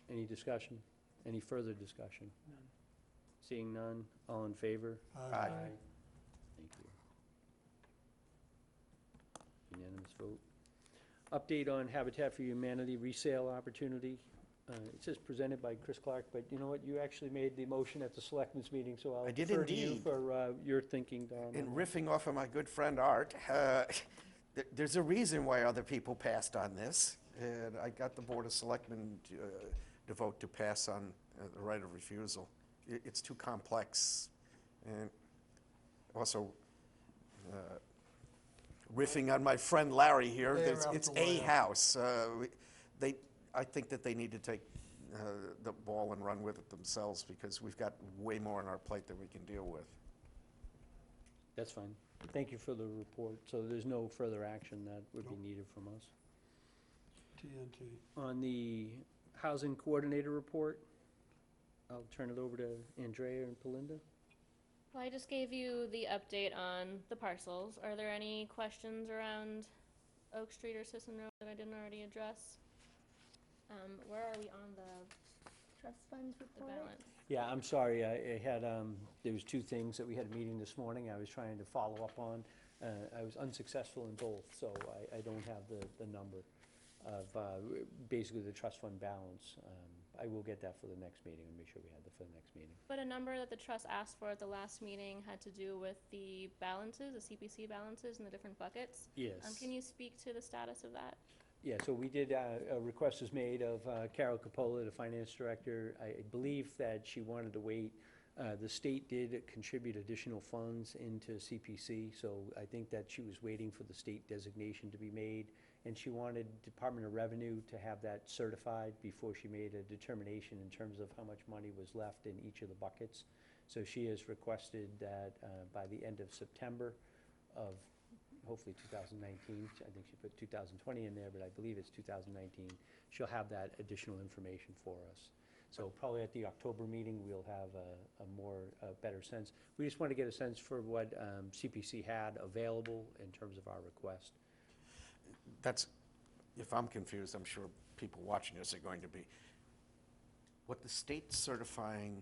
Any discussion? Any further discussion? Seeing none, all in favor? Aye. Thank you. Unanimous vote. Update on Habitat for Humanity resale opportunity. It says presented by Chris Clark, but you know what? You actually made the motion at the selectmen's meeting, so I'll I did defer to you indeed. for your thinking, Don. In riffing off of my good friend Art, there's a reason why other people passed on this. And I got the Board of Selectmen to vote to pass on the right of refusal. It's too complex. And also, riffing on my friend Larry here, They are it's after a Larry. house. I think that they need to take the ball and run with it themselves because we've got way more on our plate than we can deal with. That's fine. Thank you for the report. So there's no further action that would be Nope. needed from us. TNT. On the housing coordinator report, I'll turn it over to Andrea and Belinda. Well, I just gave you the update on the parcels. Are there any questions around Oak Street or Sisson Road that I didn't already address? Where are we on the Trust funds report. balance? Yeah, I'm sorry, I had, there was 2 things that we had a meeting this morning I was trying to follow up on. I was unsuccessful in both, so I don't have the number of, basically the trust fund balance. I will get that for the next meeting and make sure we have that for the next meeting. But a number that the trust asked for at the last meeting had to do with the balances, the CPC balances in the different buckets. Yes. Can you speak to the status of that? Yeah, so we did, a request was made of Carol Capola, the finance director. I believe that she wanted to wait. The state did contribute additional funds into CPC, so I think that she was waiting for the state designation to be made. And she wanted Department of Revenue to have that certified before she made a determination in terms of how much money was left in each of the buckets. So she has requested that by the end of September of hopefully 2019, I think she put 2020 in there, but I believe it's 2019, she'll have that additional information for us. So probably at the October meeting, we'll have a more, better sense. We just want to get a sense for what CPC had available in terms of our request. That's, if I'm confused, I'm sure people watching this are going to be. What the state's certifying,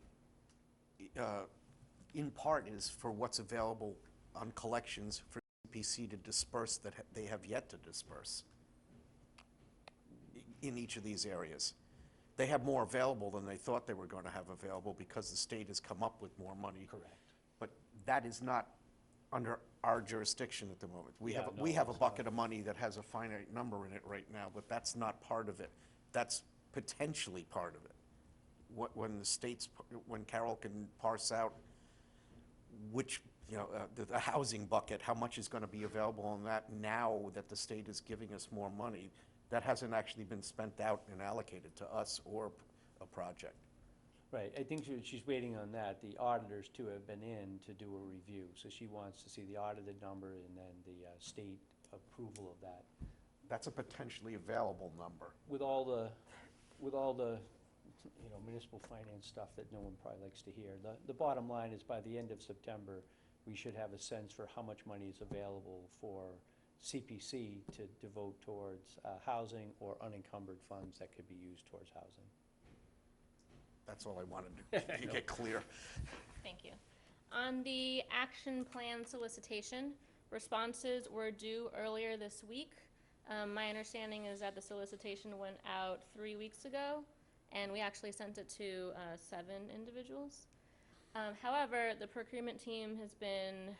in part, is for what's available on collections for CPC to disperse that they have yet to disperse in each of these areas. They have more available than they thought they were going to have available because the state has come up with more money. Correct. But that is not under our jurisdiction at the moment. We Yeah, have, no, we have a it's bucket of money that has a finite number in it right now, but that's not part of it. That's potentially part of it. When the states, when Carol can parse out which, the housing bucket, how much is going to be available on that now that the state is giving us more money, that hasn't actually been spent out and allocated to us or a project. Right, I think she's waiting on that, the auditors to have been in to do a review. So she wants to see the audited number and then the state approval of that. That's a potentially available number. With all the, you know, municipal finance stuff that no one probably likes to hear, the bottom line is by the end of September, we should have a sense for how much money is available for CPC to devote towards housing or unencumbered funds that could be used towards housing. That's all I wanted to get clear. Thank you. On the action plan solicitation, responses were due earlier this week. My understanding is that the solicitation went out 3 weeks ago, and we actually sent it to 7 individuals. However, the procurement team has been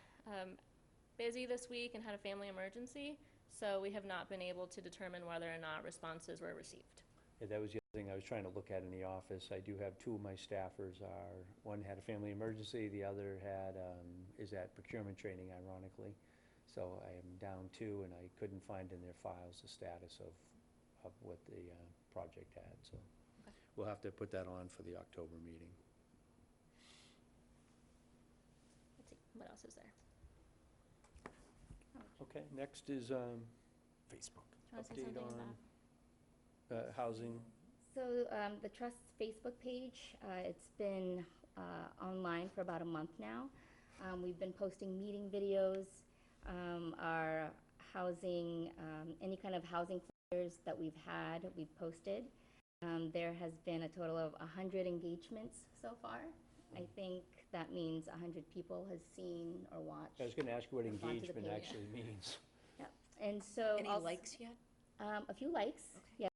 busy this week and had a family emergency, so we have not been able to determine whether or not responses were received. Yeah, that was the other thing I was trying to look at in the office. I do have 2 of my staffers one had a family emergency, the other is at procurement training, ironically. So I am down 2, and I couldn't find in their files the status of what the project had, so. Okay. We'll have to put that on for the October meeting. Let's see, what else is there? Okay, next is Facebook. Do you want to say update something on about? housing. So the Trust's Facebook page, it's been online for about a month now. We've been posting meeting videos, our housing, any kind of housing flyers that we've had, we've posted. There has been a total of 100 engagements so far. I think that means 100 people has seen or watched. I was gonna ask you what Gone to the engagement page. actually means. Yep. And so Any also- likes yet? a few likes, Okay. yes.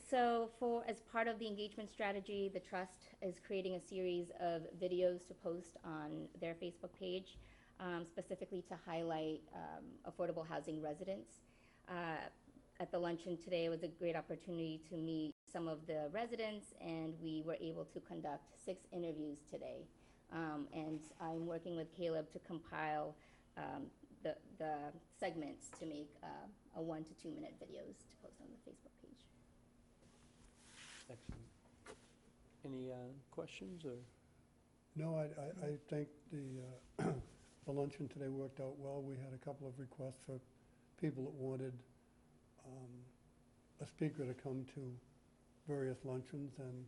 So as part of the engagement strategy, the Trust is creating a series of videos to post on their Facebook page, specifically to highlight affordable housing residents. At the luncheon today, it was a great opportunity to meet some of the residents, and we were able to conduct 6 interviews today. And I'm working with Caleb to compile the segments to make a 1 to 2 minute videos to post on the Facebook page. Excellent. Any questions or? No, I think the the luncheon today worked out well. We had a couple of requests for people that wanted a speaker to come to various luncheons, and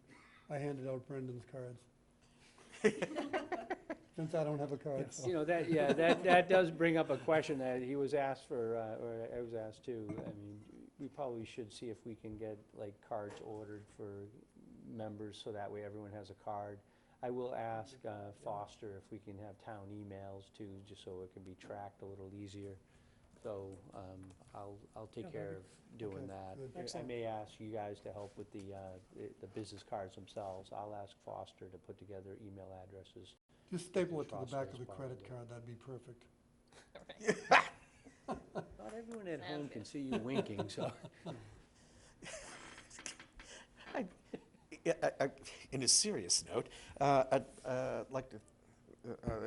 I handed out Brendan's cards. Since I don't have a card, so. You know, that does bring up a question that he was asked for, or I was asked too. I mean, we probably should see if we can get like cards ordered for members so that way everyone has a card. I will ask Foster if we can have town emails too, just so it can be tracked a little easier. So I'll take Yeah, care that'd of doing okay, that. good. I Excellent. may ask you guys to help with the business cards themselves. I'll ask Foster to put together email addresses. Just staple it to the Foster back is of the credit probably- card, that'd be perfect. Not everyone at Sounds home good. can see you winking, so. In a serious note, I'd like to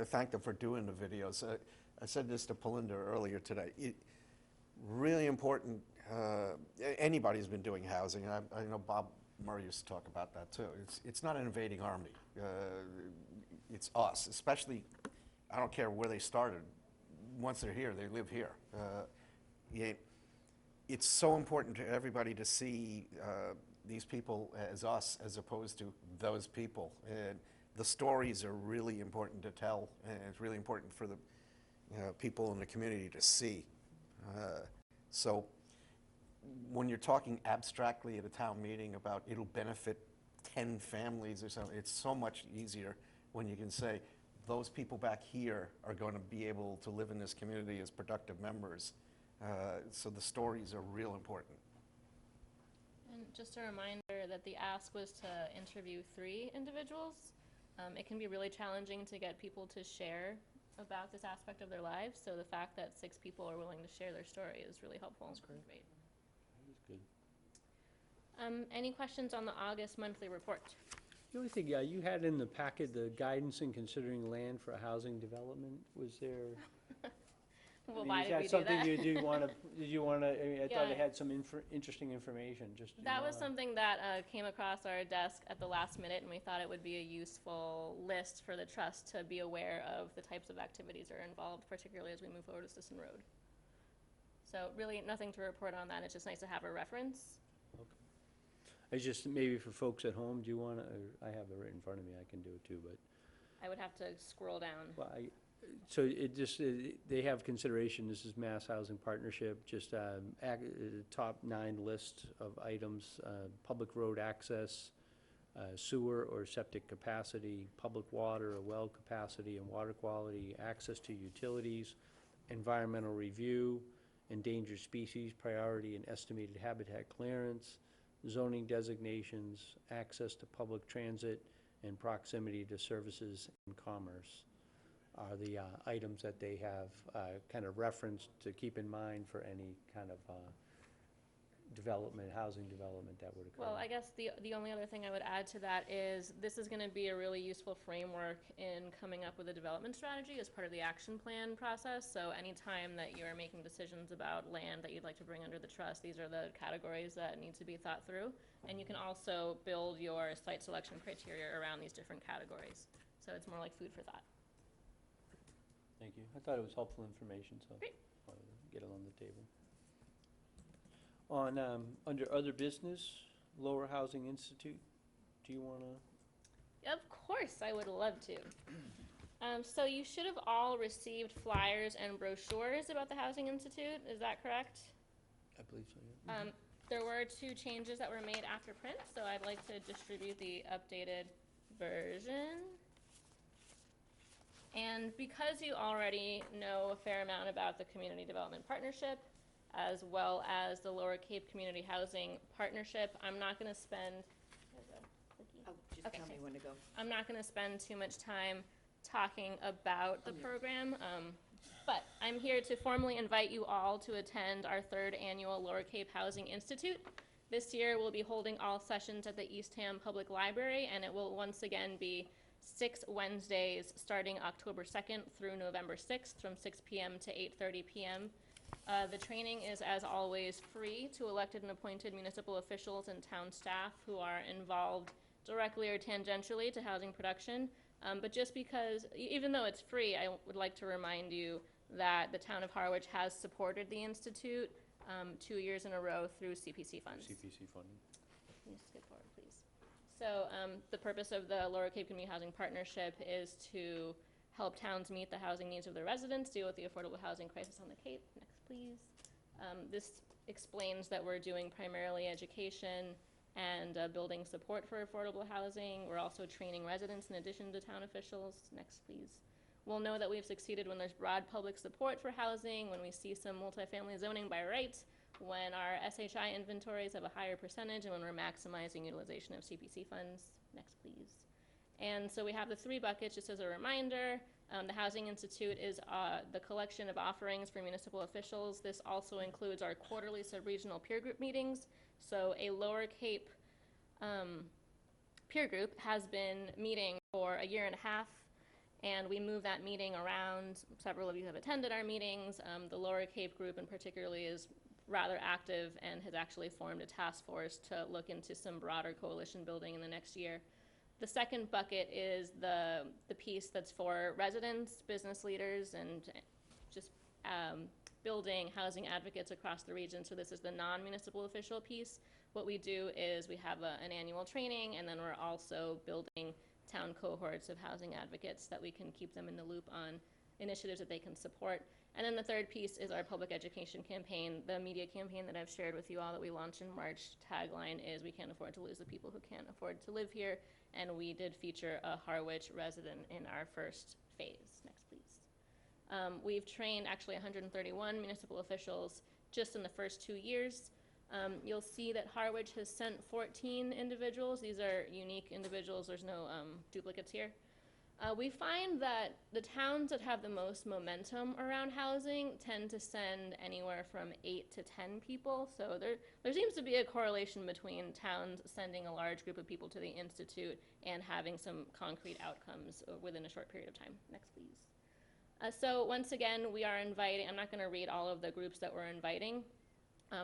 thank them for doing the videos. I said this to Pelinda earlier today. Really important, anybody's been doing housing, and I know Bob Murray used to talk about that too. It's not an invading army. It's us, especially, I don't care where they started. Once they're here, they live here. It's so important to everybody to see these people as us as opposed to those people. And the stories are really important to tell, and it's really important for the people in the community to see. So when you're talking abstractly at a town meeting about it'll benefit 10 families or something, it's so much easier when you can say, those people back here are going to be able to live in this community as productive members. So the stories are real important. And just a reminder that the ask was to interview 3 individuals. It can be really challenging to get people to share about this aspect of their lives, so the fact that 6 people are willing to share their story is really helpful. That's great. That's good. Any questions on the August monthly report? The only thing, you had in the packet the guidance in considering land for a housing development. Was there? Well, I mean, why is did we do that something that? you did want to, I mean, I thought Yeah. it had some interesting information, just. do you That was wanna- something that came across our desk at the last minute, and we thought it would be a useful list for the trust to be aware of the types of activities that are involved, particularly as we move forward with Sisson Road. So really nothing to report on that. It's just nice to have a reference. It's just maybe for folks at home, do you wanna, I have it right in front of me, I can do it too, but, I would have to scroll down. well, so it just, they have consideration, this is Mass Housing Partnership, just, top 9 list of items, public road access, sewer or septic capacity, public water or well capacity and water quality, access to utilities, environmental review, endangered species priority and estimated habitat clearance, zoning designations, access to public transit, and proximity to services and commerce are the items that they have kind of referenced to keep in mind for any kind of development, housing development that would occur. Well, I guess the only other thing I would add to that is this is going to be a really useful framework in coming up with a development strategy as part of the action plan process. So anytime that you're making decisions about land that you'd like to bring under the trust, these are the categories that need to be thought through. And you can also build your site selection criteria around these different categories. So it's more like food for thought. Thank you. I thought it was helpful information, so Great. wanted to get it on the table. On, under other business, Lower Housing Institute, do you wanna? Of course, I would love to. So you should have all received flyers and brochures about the Housing Institute, is that correct? I believe so, yeah. There were 2 changes that were made after print, so I'd like to distribute the updated version. And because you already know a fair amount about the Community Development Partnership, as well as the Lower Cape Community Housing Partnership, I'm not going to spend, Oh, just Okay, tell me when to go. I'm not going to spend too much time talking about the program, but I'm here to formally invite you all to attend our 3rd annual Lower Cape Housing Institute. This year, we'll be holding all sessions at the Eastham Public Library, and it will once again be 6 Wednesdays starting October 2nd through November 6th from 6 p.m. to 8:30 p.m. The training is, as always, free to elected and appointed municipal officials and town staff who are involved directly or tangentially to housing production. But just because, even though it's free, I would like to remind you that the town of Harwich has supported the Institute 2 years in a row through CPC funds. CPC funding. Can you skip forward, please? So the purpose of the Lower Cape Community Housing Partnership is to help towns meet the housing needs of their residents, deal with the affordable housing crisis on the Cape. Next, please. This explains that we're doing primarily education and building support for affordable housing. We're also training residents in addition to town officials. Next, please. We'll know that we've succeeded when there's broad public support for housing, when we see some multifamily zoning by right, when our SHI inventories have a higher percentage, and when we're maximizing utilization of CPC funds. Next, please. And so we have the 3 buckets, just as a reminder. The Housing Institute is the collection of offerings for municipal officials. This also includes our quarterly sub-regional peer group meetings. So a Lower Cape peer group has been meeting for a year and a half, and we move that meeting around. Several of you have attended our meetings. The Lower Cape group in particularly is rather active and has actually formed a task force to look into some broader coalition building in the next year. The second bucket is the piece that's for residents, business leaders, and just building housing advocates across the region. So this is the non-municipal official piece. What we do is we have an annual training, and then we're also building town cohorts of housing advocates that we can keep them in the loop on initiatives that they can support. And then the third piece is our public education campaign, the media campaign that I've shared with you all that we launched in March. Tagline is, "We can't afford to lose the people who can't afford to live here." And we did feature a Harwich resident in our first phase. Next, please. We've trained actually 131 municipal officials just in the first 2 years. You'll see that Harwich has sent 14 individuals. These are unique individuals. There's no duplicates here. We find that the towns that have the most momentum around housing tend to send anywhere from 8 to 10 people. So there seems to be a correlation between towns sending a large group of people to the Institute and having some concrete outcomes within a short period of time. Next, please. So once again, we are inviting, I'm not going to read all of the groups that we're inviting.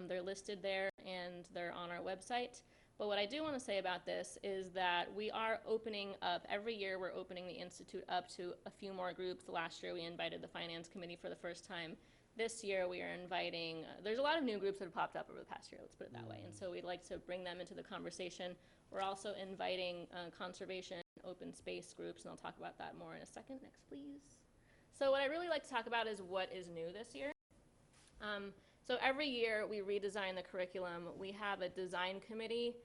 They're listed there and they're on our website. But what I do want to say about this is that we are opening up, every year we're opening the Institute up to a few more groups. Last year we invited the Finance Committee for the first time. this year we are inviting, there's a lot of new groups that have popped up over the past year, let's put it that way. And so we'd like to bring them into the conversation. We're also inviting conservation, open space groups, and I'll talk about that more in a second. Next, please. So what I really like to talk about is what is new this year. So every year we redesign the curriculum. We have a design committee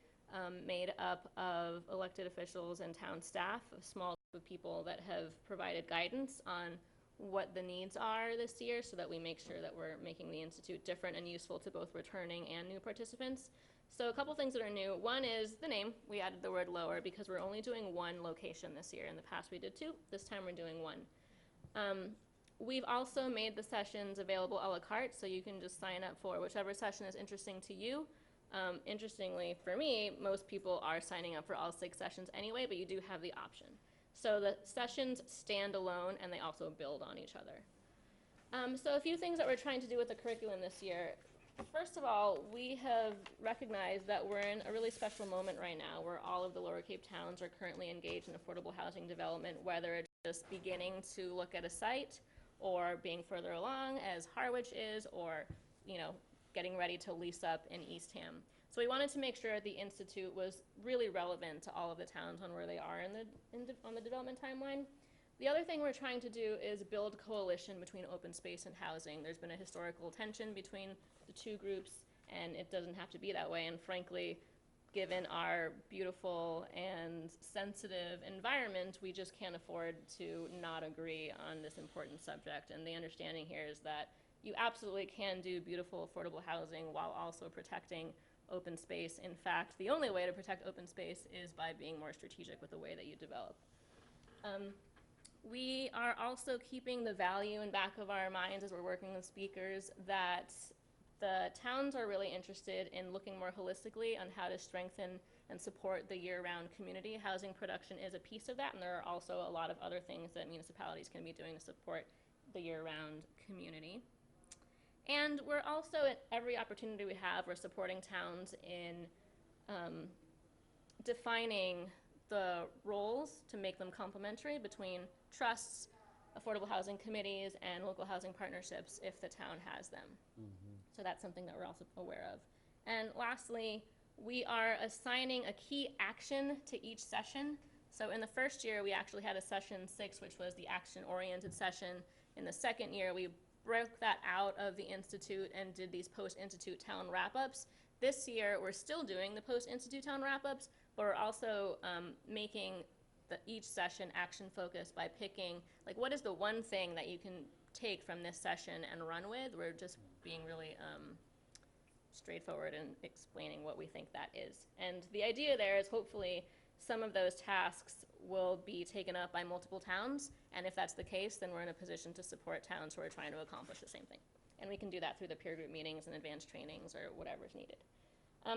made up of elected officials and town staff, a small group of people that have provided guidance on what the needs are this year so that we make sure that we're making the Institute different and useful to both returning and new participants. So a couple things that are new. One is the name. We added the word lower because we're only doing one location this year. In the past we did two. This time we're doing one. We've also made the sessions available a la carte, so you can just sign up for whichever session is interesting to you. Interestingly, for me, most people are signing up for all 6 sessions anyway, but you do have the option. So the sessions stand alone, and they also build on each other. So a few things that we're trying to do with the curriculum this year. First of all, we have recognized that we're in a really special moment right now where all of the Lower Cape towns are currently engaged in affordable housing development, whether it's just beginning to look at a site or being further along as Harwich is, or getting ready to lease up in Eastham. So we wanted to make sure the Institute was really relevant to all of the towns on where they are on the development timeline. The other thing we're trying to do is build coalition between open space and housing. There's been a historical tension between the two groups, and it doesn't have to be that way. And frankly, given our beautiful and sensitive environment, we just can't afford to not agree on this important subject. And the understanding here is that you absolutely can do beautiful, affordable housing while also protecting open space. In fact, the only way to protect open space is by being more strategic with the way that you develop. We are also keeping the value in back of our minds as we're working with speakers that the towns are really interested in looking more holistically on how to strengthen and support the year-round community. Housing production is a piece of that, and there are also a lot of other things that municipalities can be doing to support the year-round community. And we're also, at every opportunity we have, we're supporting towns in defining the roles to make them complementary between trusts, affordable housing committees, and local housing partnerships if the town has them. So that's something that we're also aware of. And lastly, we are assigning a key action to each session. So in the first year, we actually had a session 6, which was the action-oriented session. In the second year, we broke that out of the Institute and did these post-Institute town wrap-ups. This year, we're still doing the post-Institute town wrap-ups, but we're also making each session action-focused by picking, like, what is the one thing that you can take from this session and run with. We're just being really straightforward in explaining what we think that is. And the idea there is hopefully some of those tasks will be taken up by multiple towns, and if that's the case, then we're in a position to support towns who are trying to accomplish the same thing. And we can do that through the peer group meetings and advanced trainings or whatever is needed.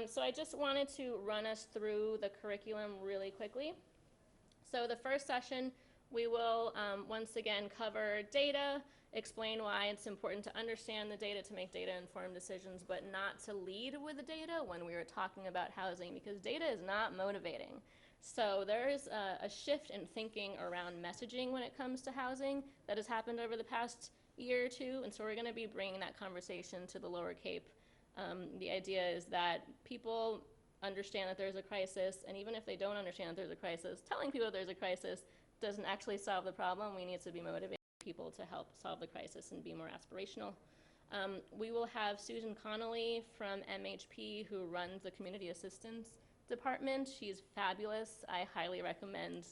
So I just wanted to run us through the curriculum really quickly. So the first session, we will once again cover data, explain why it's important to understand the data to make data-informed decisions, but not to lead with the data when we are talking about housing, because data is not motivating. So there's a shift in thinking around messaging when it comes to housing that has happened over the past year or two, and so we're going to be bringing that conversation to the Lower Cape. The idea is that people understand that there's a crisis, and even if they don't understand that there's a crisis, telling people there's a crisis doesn't actually solve the problem. We need to be motivating people to help solve the crisis and be more aspirational. We will have Susan Connolly from MHP, who runs the Community Assistance Department. She's fabulous. I highly recommend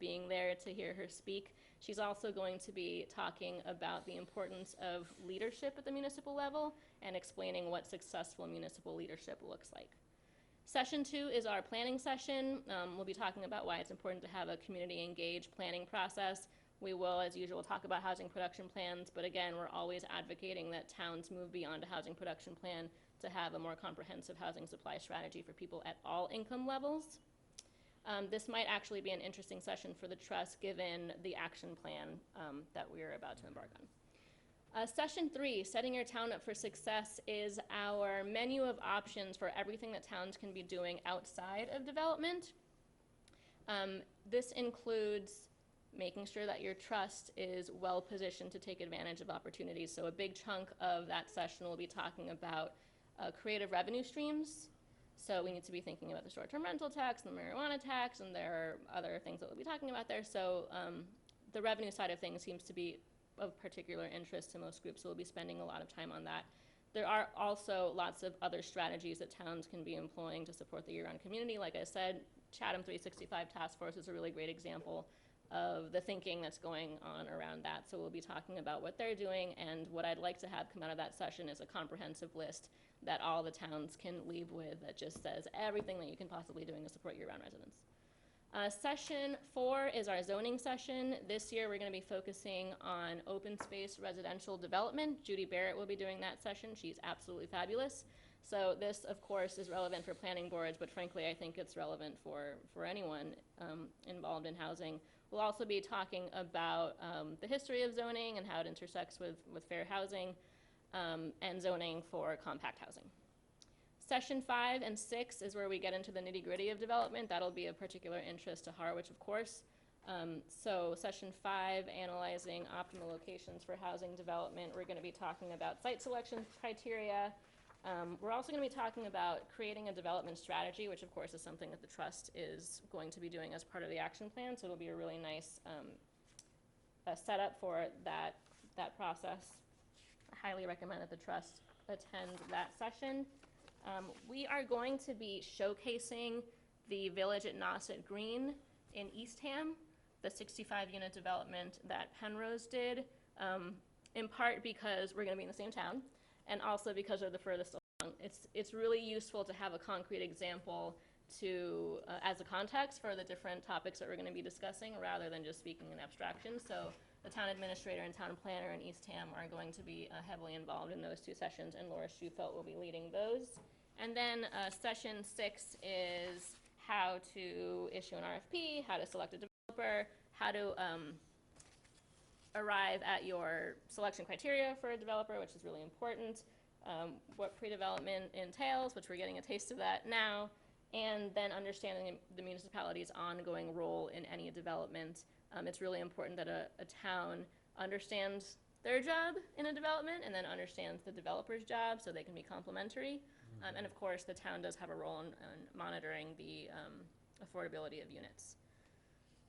being there to hear her speak. She's also going to be talking about the importance of leadership at the municipal level and explaining what successful municipal leadership looks like. Session 2 is our planning session. We'll be talking about why it's important to have a community-engaged planning process. We will, as usual, talk about housing production plans, but again, we're always advocating that towns move beyond a housing production plan to have a more comprehensive housing supply strategy for people at all income levels. This might actually be an interesting session for the trust given the action plan that we're about to embark on. Session 3, setting your town up for success, is our menu of options for everything that towns can be doing outside of development. This includes making sure that your trust is well positioned to take advantage of opportunities. So a big chunk of that session will be talking about creative revenue streams. So we need to be thinking about the short-term rental tax and the marijuana tax, and there are other things that we'll be talking about there. So the revenue side of things seems to be of particular interest to most groups, so we'll be spending a lot of time on that. There are also lots of other strategies that towns can be employing to support the year-round community. Like I said, Chatham 365 Task Force is a really great example of the thinking that's going on around that. So we'll be talking about what they're doing, and what I'd like to have come out of that session is a comprehensive list that all the towns can leave with that just says everything that you can possibly doing to support year-round residents. Session 4 is our zoning session. This year we're going to be focusing on open space residential development. Judy Barrett will be doing that session. She's absolutely fabulous. So this, of course, is relevant for planning boards, but frankly I think it's relevant for anyone involved in housing. We'll also be talking about the history of zoning and how it intersects with fair housing and zoning for compact housing. Session 5 and 6 is where we get into the nitty-gritty of development. That'll be of particular interest to Harwich, of course. So session 5, analyzing optimal locations for housing development. We're going to be talking about site selection criteria. We're also going to be talking about creating a development strategy, which of course is something that the trust is going to be doing as part of the action plan. So it'll be a really nice setup for that process. I highly recommend that the trust attend that session. We are going to be showcasing the Village at Nauset Green in Eastham, the 65-unit development that Penrose did, in part because we're going to be in the same town, and also because they're the furthest along. It's really useful to have a concrete example to as a context for the different topics that we're going to be discussing, rather than just speaking in abstraction. So the town administrator and town planner in Eastham are going to be heavily involved in those 2 sessions, and Laura Schufelt will be leading those. And then session 6 is how to issue an RFP, how to select a developer, how to arrive at your selection criteria for a developer, which is really important, what pre-development entails, which we're getting a taste of that now, and then understanding the municipality's ongoing role in any development. It's really important that a town understands their job in a development and then understands the developer's job so they can be complementary. And of course, the town does have a role in monitoring the affordability of units.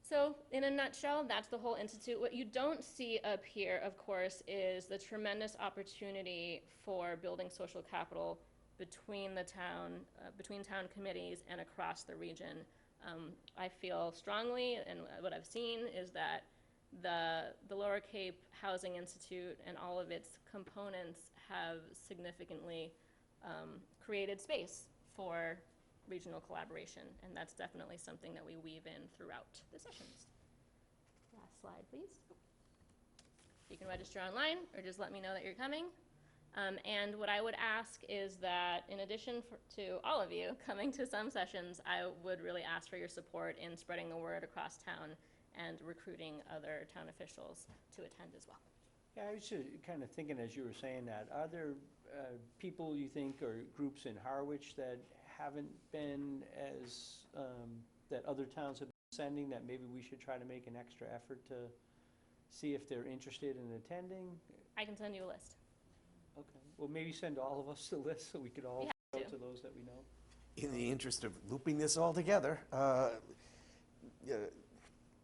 So in a nutshell, that's the whole institute. What you don't see up here, of course, is the tremendous opportunity for building social capital between the town, between town committees and across the region. I feel strongly, and what I've seen is that the Lower Cape Housing Institute and all of its components have significantly created space for regional collaboration, and that's definitely something that we weave in throughout the sessions. Last slide, please. You can register online or just let me know that you're coming. And what I would ask is that in addition to all of you coming to some sessions, I would really ask for your support in spreading the word across town and recruiting other town officials to attend as well. Yeah, I was just kind of thinking as you were saying that, are there people you think or groups in Harwich that haven't been as, that other towns have been sending, that maybe we should try to make an extra effort to see if they're interested in attending? I can send you a list. Okay, well, maybe send all of us a list so we could all go to those that we know. In the interest of looping this all together,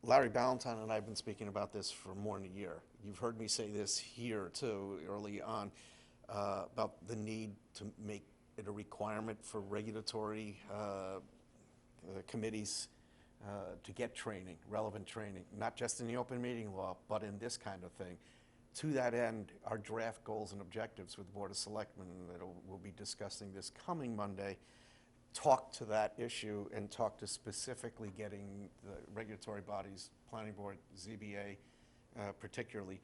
Larry Ballantyne and I have been speaking about this for more than a year. You've heard me say this here too early on about the need to make it a requirement for regulatory committees to get training, relevant training, not just in the open meeting law, but in this kind of thing. To that end, our draft goals and objectives with the Board of Selectmen that we'll be discussing this coming Monday talk to that issue and talk to specifically getting the regulatory bodies, Planning Board, ZBA particularly,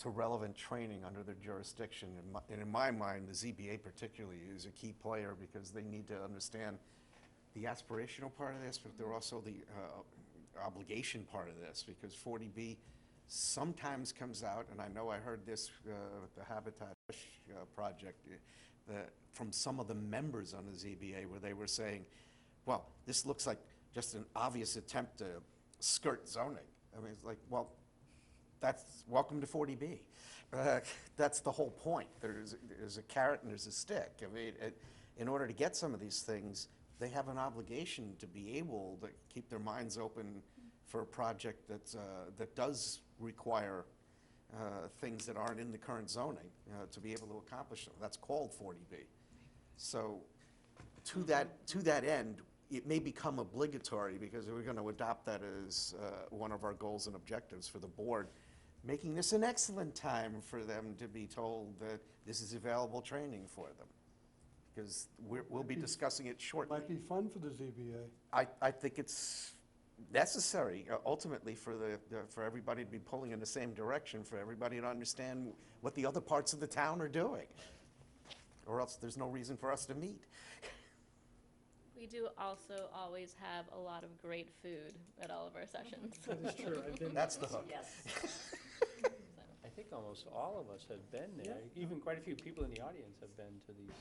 to relevant training under their jurisdiction. And in my mind, the ZBA particularly is a key player because they need to understand the aspirational part of this, but they're also the obligation part of this, because 40B sometimes comes out, and I know I heard this with the Habitat project, from some of the members on the ZBA where they were saying, well, this looks like just an obvious attempt to skirt zoning. I mean, it's like, well, that's, welcome to 40B. That's the whole point. There's a carrot and there's a stick. I mean, in order to get some of these things, they have an obligation to be able to keep their minds open for a project that does require things that aren't in the current zoning to be able to accomplish them. That's called 40B. So to that end, it may become obligatory because we're going to adopt that as one of our goals and objectives for the board, making this an excellent time for them to be told that this is available training for them. Because we'll be discussing it shortly. Might be fun for the ZBA. I think it's necessary, ultimately, for everybody to be pulling in the same direction, for everybody to understand what the other parts of the town are doing. Or else there's no reason for us to meet. We do also always have a lot of great food at all of our sessions. That is true. I've been, That's the hook. Yes. I think almost all of us have been there. Even quite a few people in the audience have been to these,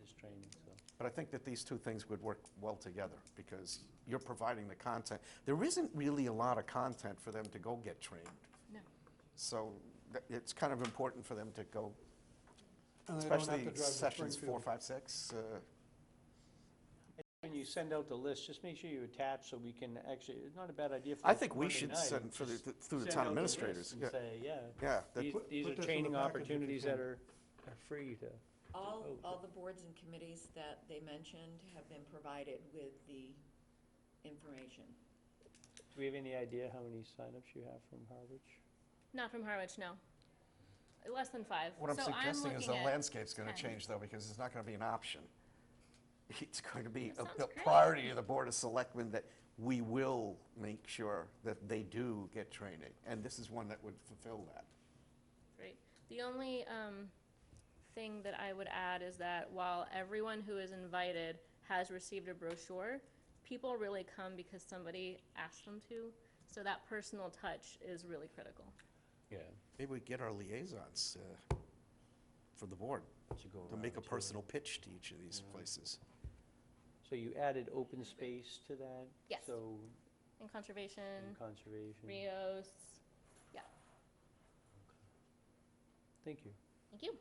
this training, so. But I think that these two things would work well together because you're providing the content. There isn't really a lot of content for them to go get trained. No. So it's kind of important for them to go, And they don't have especially to drive to sessions 4, Springfield. 5, 6. When you send out the list, just make sure you attach so we can actually, it's not a bad idea for I this think we Monday should night, send through just the send town out the list administrators. and Yeah. say, Yeah, these Put are this in the training package if you opportunities can. that are free to. All the boards and committees that they mentioned have been provided with the information. Do we have any idea how many signups you have from Harwich? Not from Harwich, no. Less than 5. What I'm So suggesting is the looking at landscape's going to 10. change, though, because it's not going to be an option. It's going to be That sounds a great. priority of the Board of Selectmen that we will make sure that they do get training, and this is one that would fulfill that. Great. The only thing that I would add is that while everyone who is invited has received a brochure, people really come because somebody asked them to. So that personal touch is really critical. Yeah. Maybe we get our liaisons for the board to make a personal pitch to each of these places. So you added open space to that? Yes. So, And conservation, and conservation? Rios. Yeah. Thank you. Thank you.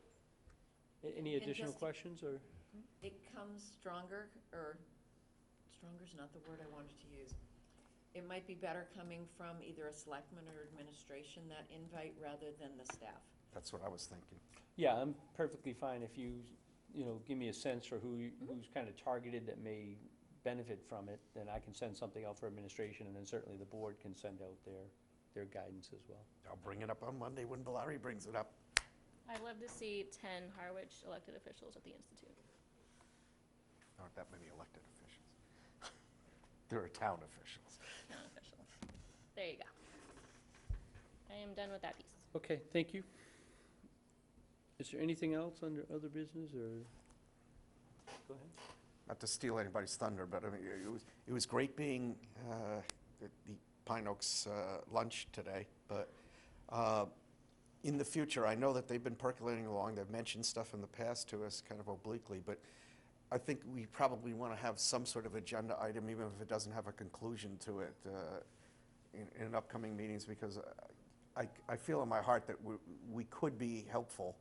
Any And additional just- questions, or? It comes stronger, or stronger's not the word I wanted to use. It might be better coming from either a selectman or administration, that invite, rather than the staff. That's what I was thinking. Yeah, I'm perfectly fine if you give me a sense for who's kind of targeted that may benefit from it, then I can send something out for administration, and then certainly the board can send out their guidance as well. I'll bring it up on Monday when Larry brings it up. I'd love to see 10 Harwich elected officials at the Institute. There aren't that many elected officials. There are town officials. Town officials. There you go. I am done with that piece. Okay, thank you. Is there anything else under other business, or? Go ahead. Not to steal anybody's thunder, but I mean, it was great being at the Pine Oaks lunch today. But in the future, I know that they've been percolating along. They've mentioned stuff in the past to us, kind of obliquely. But I think we probably want to have some sort of agenda item, even if it doesn't have a conclusion to it, in upcoming meetings, because I feel in my heart that we could be helpful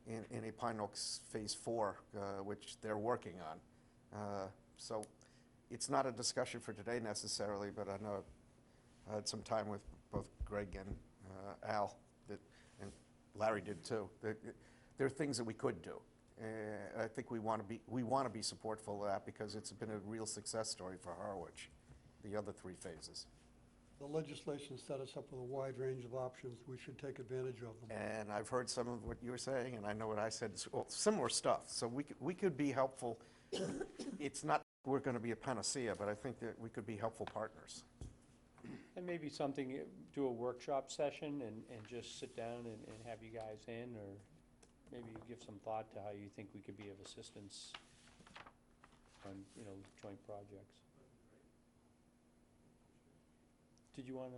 in a Pine Oaks Phase 4, which they're working on. So it's not a discussion for today necessarily, but I know I had some time with both Greg and Al, and Larry did too. There are things that we could do. I think we want to be supportful of that because it's been a real success story for Harwich, the other 3 phases. The legislation set us up with a wide range of options. We should take advantage of them. And I've heard some of what you were saying, and I know what I said, similar stuff. So we could be helpful. It's not we're going to be a panacea, but I think that we could be helpful partners. And maybe something, do a workshop session and just sit down and have you guys in, or maybe give some thought to how you think we could be of assistance on, joint projects. Did you want to,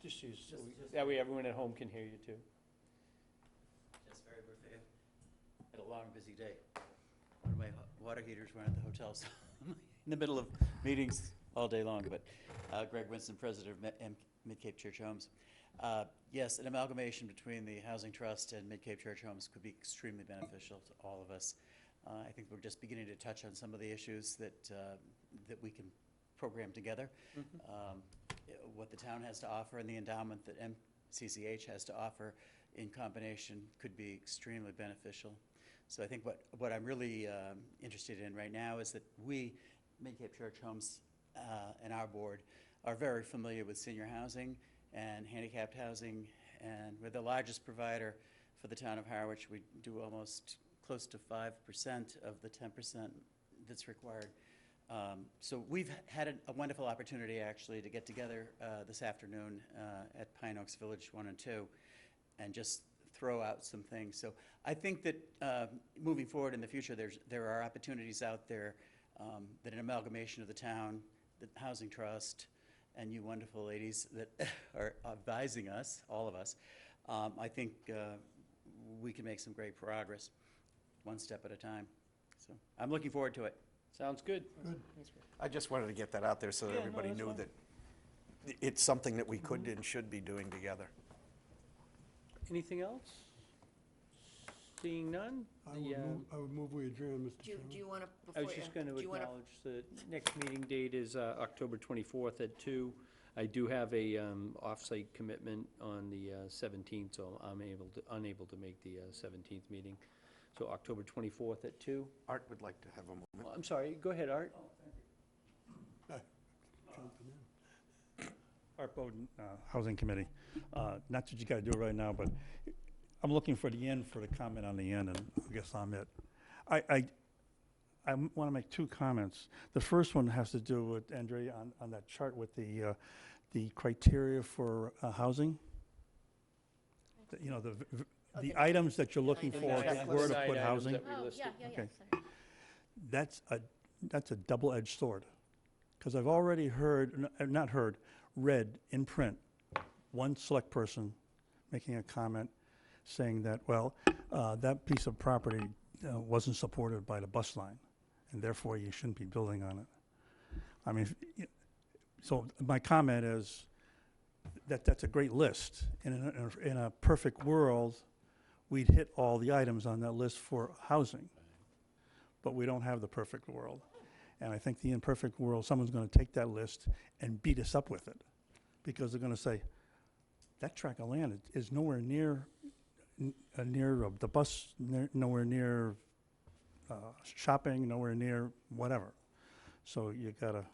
just use, so that way everyone at home can hear you too? Just very briefly, I had a long, busy day. One of my water heaters went at the hotel, so I'm in the middle of meetings all day long, but Greg Winston, president of Mid-Cape Church Homes. Yes, an amalgamation between the Housing Trust and Mid-Cape Church Homes could be extremely beneficial to all of us. I think we're just beginning to touch on some of the issues that we can program together. What the town has to offer and the endowment that MCCH has to offer in combination could be extremely beneficial. So I think what I'm really interested in right now is that we, Mid-Cape Church Homes and our board, are very familiar with senior housing and handicapped housing, and we're the largest provider for the town of Harwich. We do almost close to 5% of the 10% that's required. So we've had a wonderful opportunity, actually, to get together this afternoon at Pine Oaks Village 1 and 2 and just throw out some things. So I think that moving forward in the future, there are opportunities out there that an amalgamation of the town, the Housing Trust, and you wonderful ladies that are advising us, all of us, I think we can make some great progress, one step at a time. So I'm looking forward to it. Sounds good. I just wanted to get that out there so that everybody knew that it's something that we could and should be doing together. Anything else? Seeing none? I would move we adjourn, Mr. Do Chairman. you want to, I was just going to acknowledge the next meeting date is October 24th at 2. I do have a off-site commitment on the 17th, so I'm unable to make the 17th meeting. So October 24th at 2. Art would like to have a moment. I'm sorry, go ahead, Art. Jumping in. Art Bowden, Housing Committee. Not that you gotta do it right now, but I'm looking for the end, for the comment on the end, and I guess I'm it. I want to make two comments. The first one has to do with, Andre, on that chart with the criteria for housing. You know, the items that you're looking for, Checklist where to put items housing. that we Oh, listed. yeah, Okay. sorry. That's a double-edged sword. Because I've already read in print, one select person making a comment saying that, well, that piece of property wasn't supported by the bus line, and therefore you shouldn't be building on it. I mean, so my comment is that that's a great list. In a perfect world, we'd hit all the items on that list for housing. But we don't have the perfect world. And I think the imperfect world, someone's going to take that list and beat us up with it. Because they're going to say, that tract of land is nowhere near the bus, nowhere near shopping, nowhere near whatever. So you got to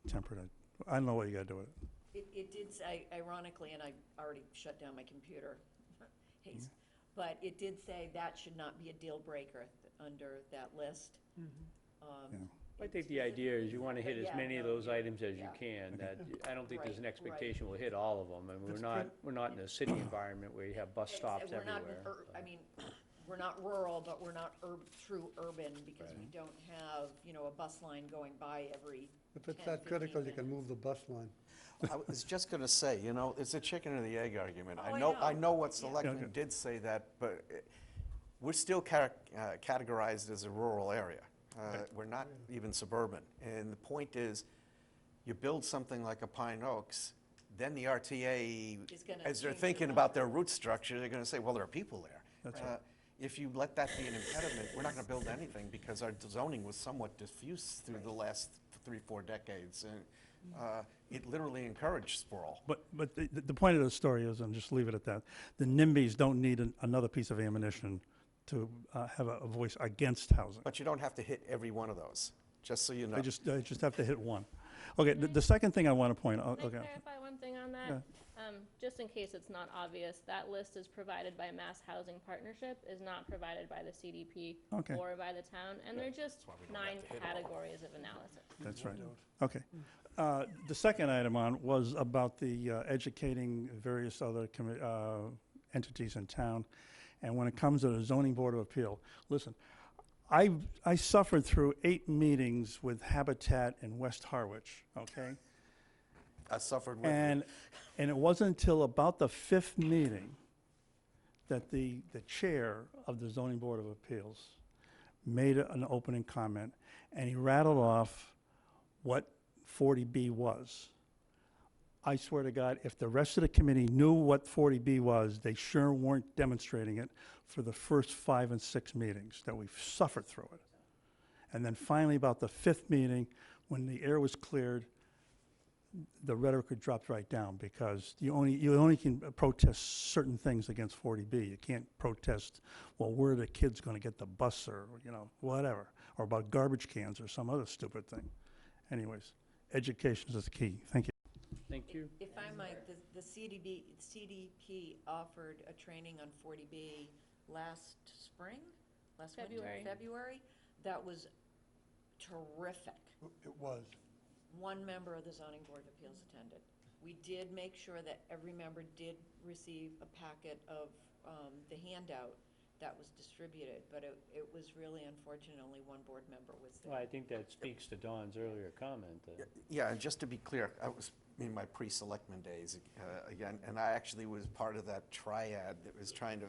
temper that. I don't know what you got to do with it. It did say, ironically, and I already shut down my computer, haste, but it did say that should not be a deal breaker under that list. Yeah. I think the idea is you want to hit as Yeah, many of no, those items as you yeah. can. That, I don't think there's an Right, expectation we'll hit all of them. I mean, we're not in a city environment where you have bus stops We're not, everywhere. I mean, we're not rural, but we're not true urban, because we don't have, a bus line going by every If it's 10, that critical, 15 you can move the bus line. I was just going to say, it's a chicken or the egg argument. Oh, I I know. know what Yeah. selectmen Okay. did say that, but we're still categorized as a rural area. We're not even suburban. And the point is, you build something like a Pine Oaks, then the RTA, Is gonna as they're change thinking the about their root structure, they're going to say, well, there are people there. That's right. If you let that be an impediment, we're not going to build anything, because our zoning was somewhat diffuse through the last 3-4 decades. And it literally encouraged sprawl. But the point of the story is, and just leave it at that, the NIMBYs don't need another piece of ammunition to have a voice against housing. But you don't have to hit every one of those, just so you know. They just have to hit one. Okay, the second thing I want to point out, Can I okay. clarify one thing on that? Yeah. Just in case it's not obvious, that list is provided by Mass Housing Partnership, is not provided by the CDP Okay. or by the town, and they're just why we don't 9 have to hit all of them. categories of analysis. That's right. Okay. The second item on was about the educating various other entities in town. And when it comes to the Zoning Board of Appeal, listen, I suffered through 8 meetings with Habitat in West Harwich, okay? I suffered with it. And it wasn't until about the 5th meeting that the chair of the Zoning Board of Appeals made an opening comment, and he rattled off what 40B was. I swear to God, if the rest of the committee knew what 40B was, they sure weren't demonstrating it for the first 5 and 6 meetings that we've suffered through it. And then finally, about the 5th meeting, when the air was cleared, the rhetoric had dropped right down, because you only can protest certain things against 40B. You can't protest, well, where are the kids going to get the bus, or, you know, whatever, or about garbage cans or some other stupid thing. Anyways, education is the key. Thank you. Thank you. If I might, the CDP offered a training on 40B last spring, last winter, February. February. That was terrific. It was. One member of the zoning board of appeals attended. We did make sure that every member did receive a packet of the handout that was distributed, but it was really unfortunate only one board member was there. Well, I think that speaks to Dawn's earlier comment. Yeah, and just to be clear, I was in my pre-selectman days again, and I actually was part of that triad that was trying to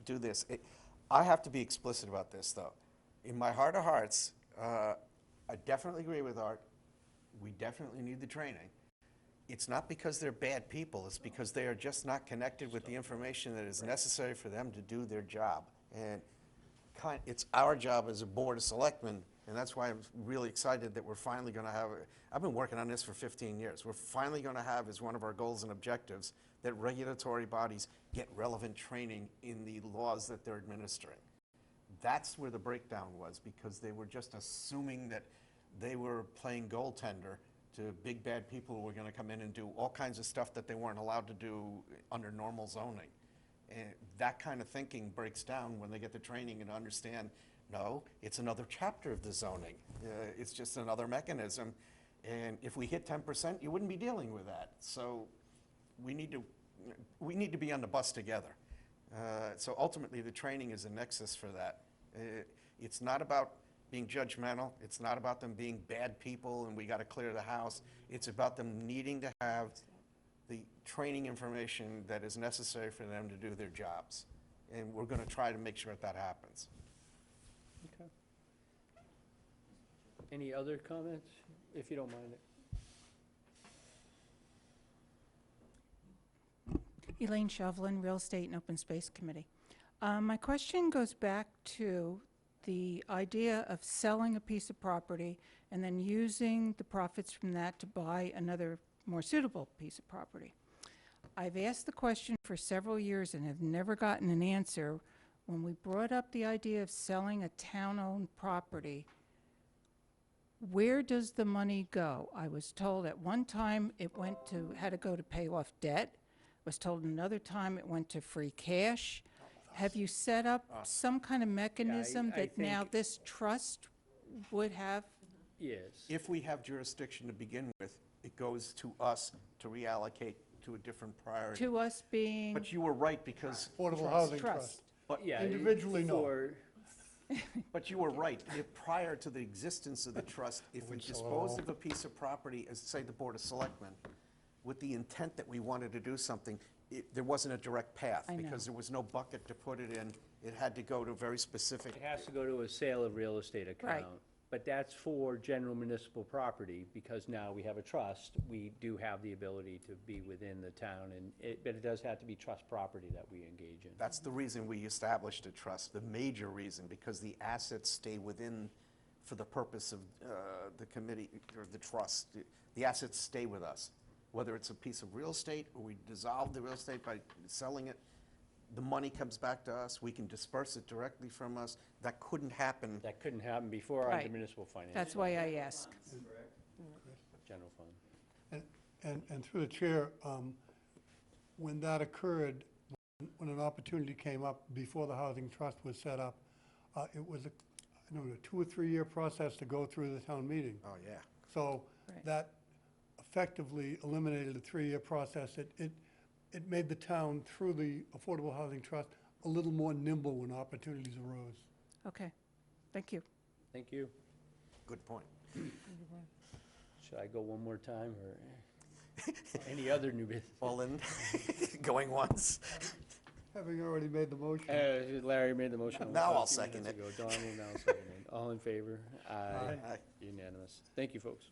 do this. I have to be explicit about this, though. In my heart of hearts, I definitely agree with Art. We definitely need the training. It's not because they're bad people. It's because they are just not connected with the information that is necessary for them to do their job. And it's our job as a board of selectmen, and that's why I'm really excited that we're finally going to have, I've been working on this for 15 years. We're finally going to have, as one of our goals and objectives, that regulatory bodies get relevant training in the laws that they're administering. That's where the breakdown was, because they were just assuming that they were playing goaltender to big bad people who were going to come in and do all kinds of stuff that they weren't allowed to do under normal zoning. And that kind of thinking breaks down when they get the training and understand, no, it's another chapter of the zoning. It's just another mechanism. And if we hit 10%, you wouldn't be dealing with that. So we need to be on the bus together. So ultimately, the training is a nexus for that. It's not about being judgmental. It's not about them being bad people and we got to clear the house. It's about them needing to have the training information that is necessary for them to do their jobs. And we're going to try to make sure that happens. Okay. Any other comments, if you don't mind it? Elaine Shovlin, Real Estate and Open Space Committee. My question goes back to the idea of selling a piece of property and then using the profits from that to buy another more suitable piece of property. I've asked the question for several years and have never gotten an answer. When we brought up the idea of selling a town-owned property, where does the money go? I was told at one time it had to go to pay off debt. Was told another time it went to free cash. Have you set up some kind of mechanism I that now think- this trust would have? Yes. If we have jurisdiction to begin with, it goes to us to reallocate to a different priority. To us being But you were right, because, Affordable Housing trust. Trust. Yeah, Individually, no. but you were right. Prior to the existence of the trust, if we disposed of a piece of property, as say the Board of Selectmen, with the intent that we wanted to do something, there wasn't a direct path, I know. because there was no bucket to put it in. It had to go to very specific. It has to go to a sale of real estate account. Right. But that's for general municipal property, because now we have a trust. We do have the ability to be within the town, but it does have to be trust property that we engage in. That's the reason we established a trust, the major reason, because the assets stay within, for the purpose of the committee, or the trust. The assets stay with us. Whether it's a piece of real estate, or we dissolve the real estate by selling it, the money comes back to us, we can disperse it directly from us. That couldn't happen. That couldn't happen before under Right. municipal finance. That's why I ask. General fund. And through the chair, when that occurred, when an opportunity came up before the Housing Trust was set up, it was a 2 or 3 year process to go through the town meeting. Oh, yeah. So Right. that effectively eliminated a 3 year process. It made the town, through the Affordable Housing Trust, a little more nimble when opportunities arose. Okay, thank you. Thank you. Good point. Should I go one more time, or any other new business? All in, going once. Having already made the motion. Larry made the motion. Now a I'll few second minutes it. ago. Dawn will now second it. All in favor? Aye. Unanimous. Thank you, folks.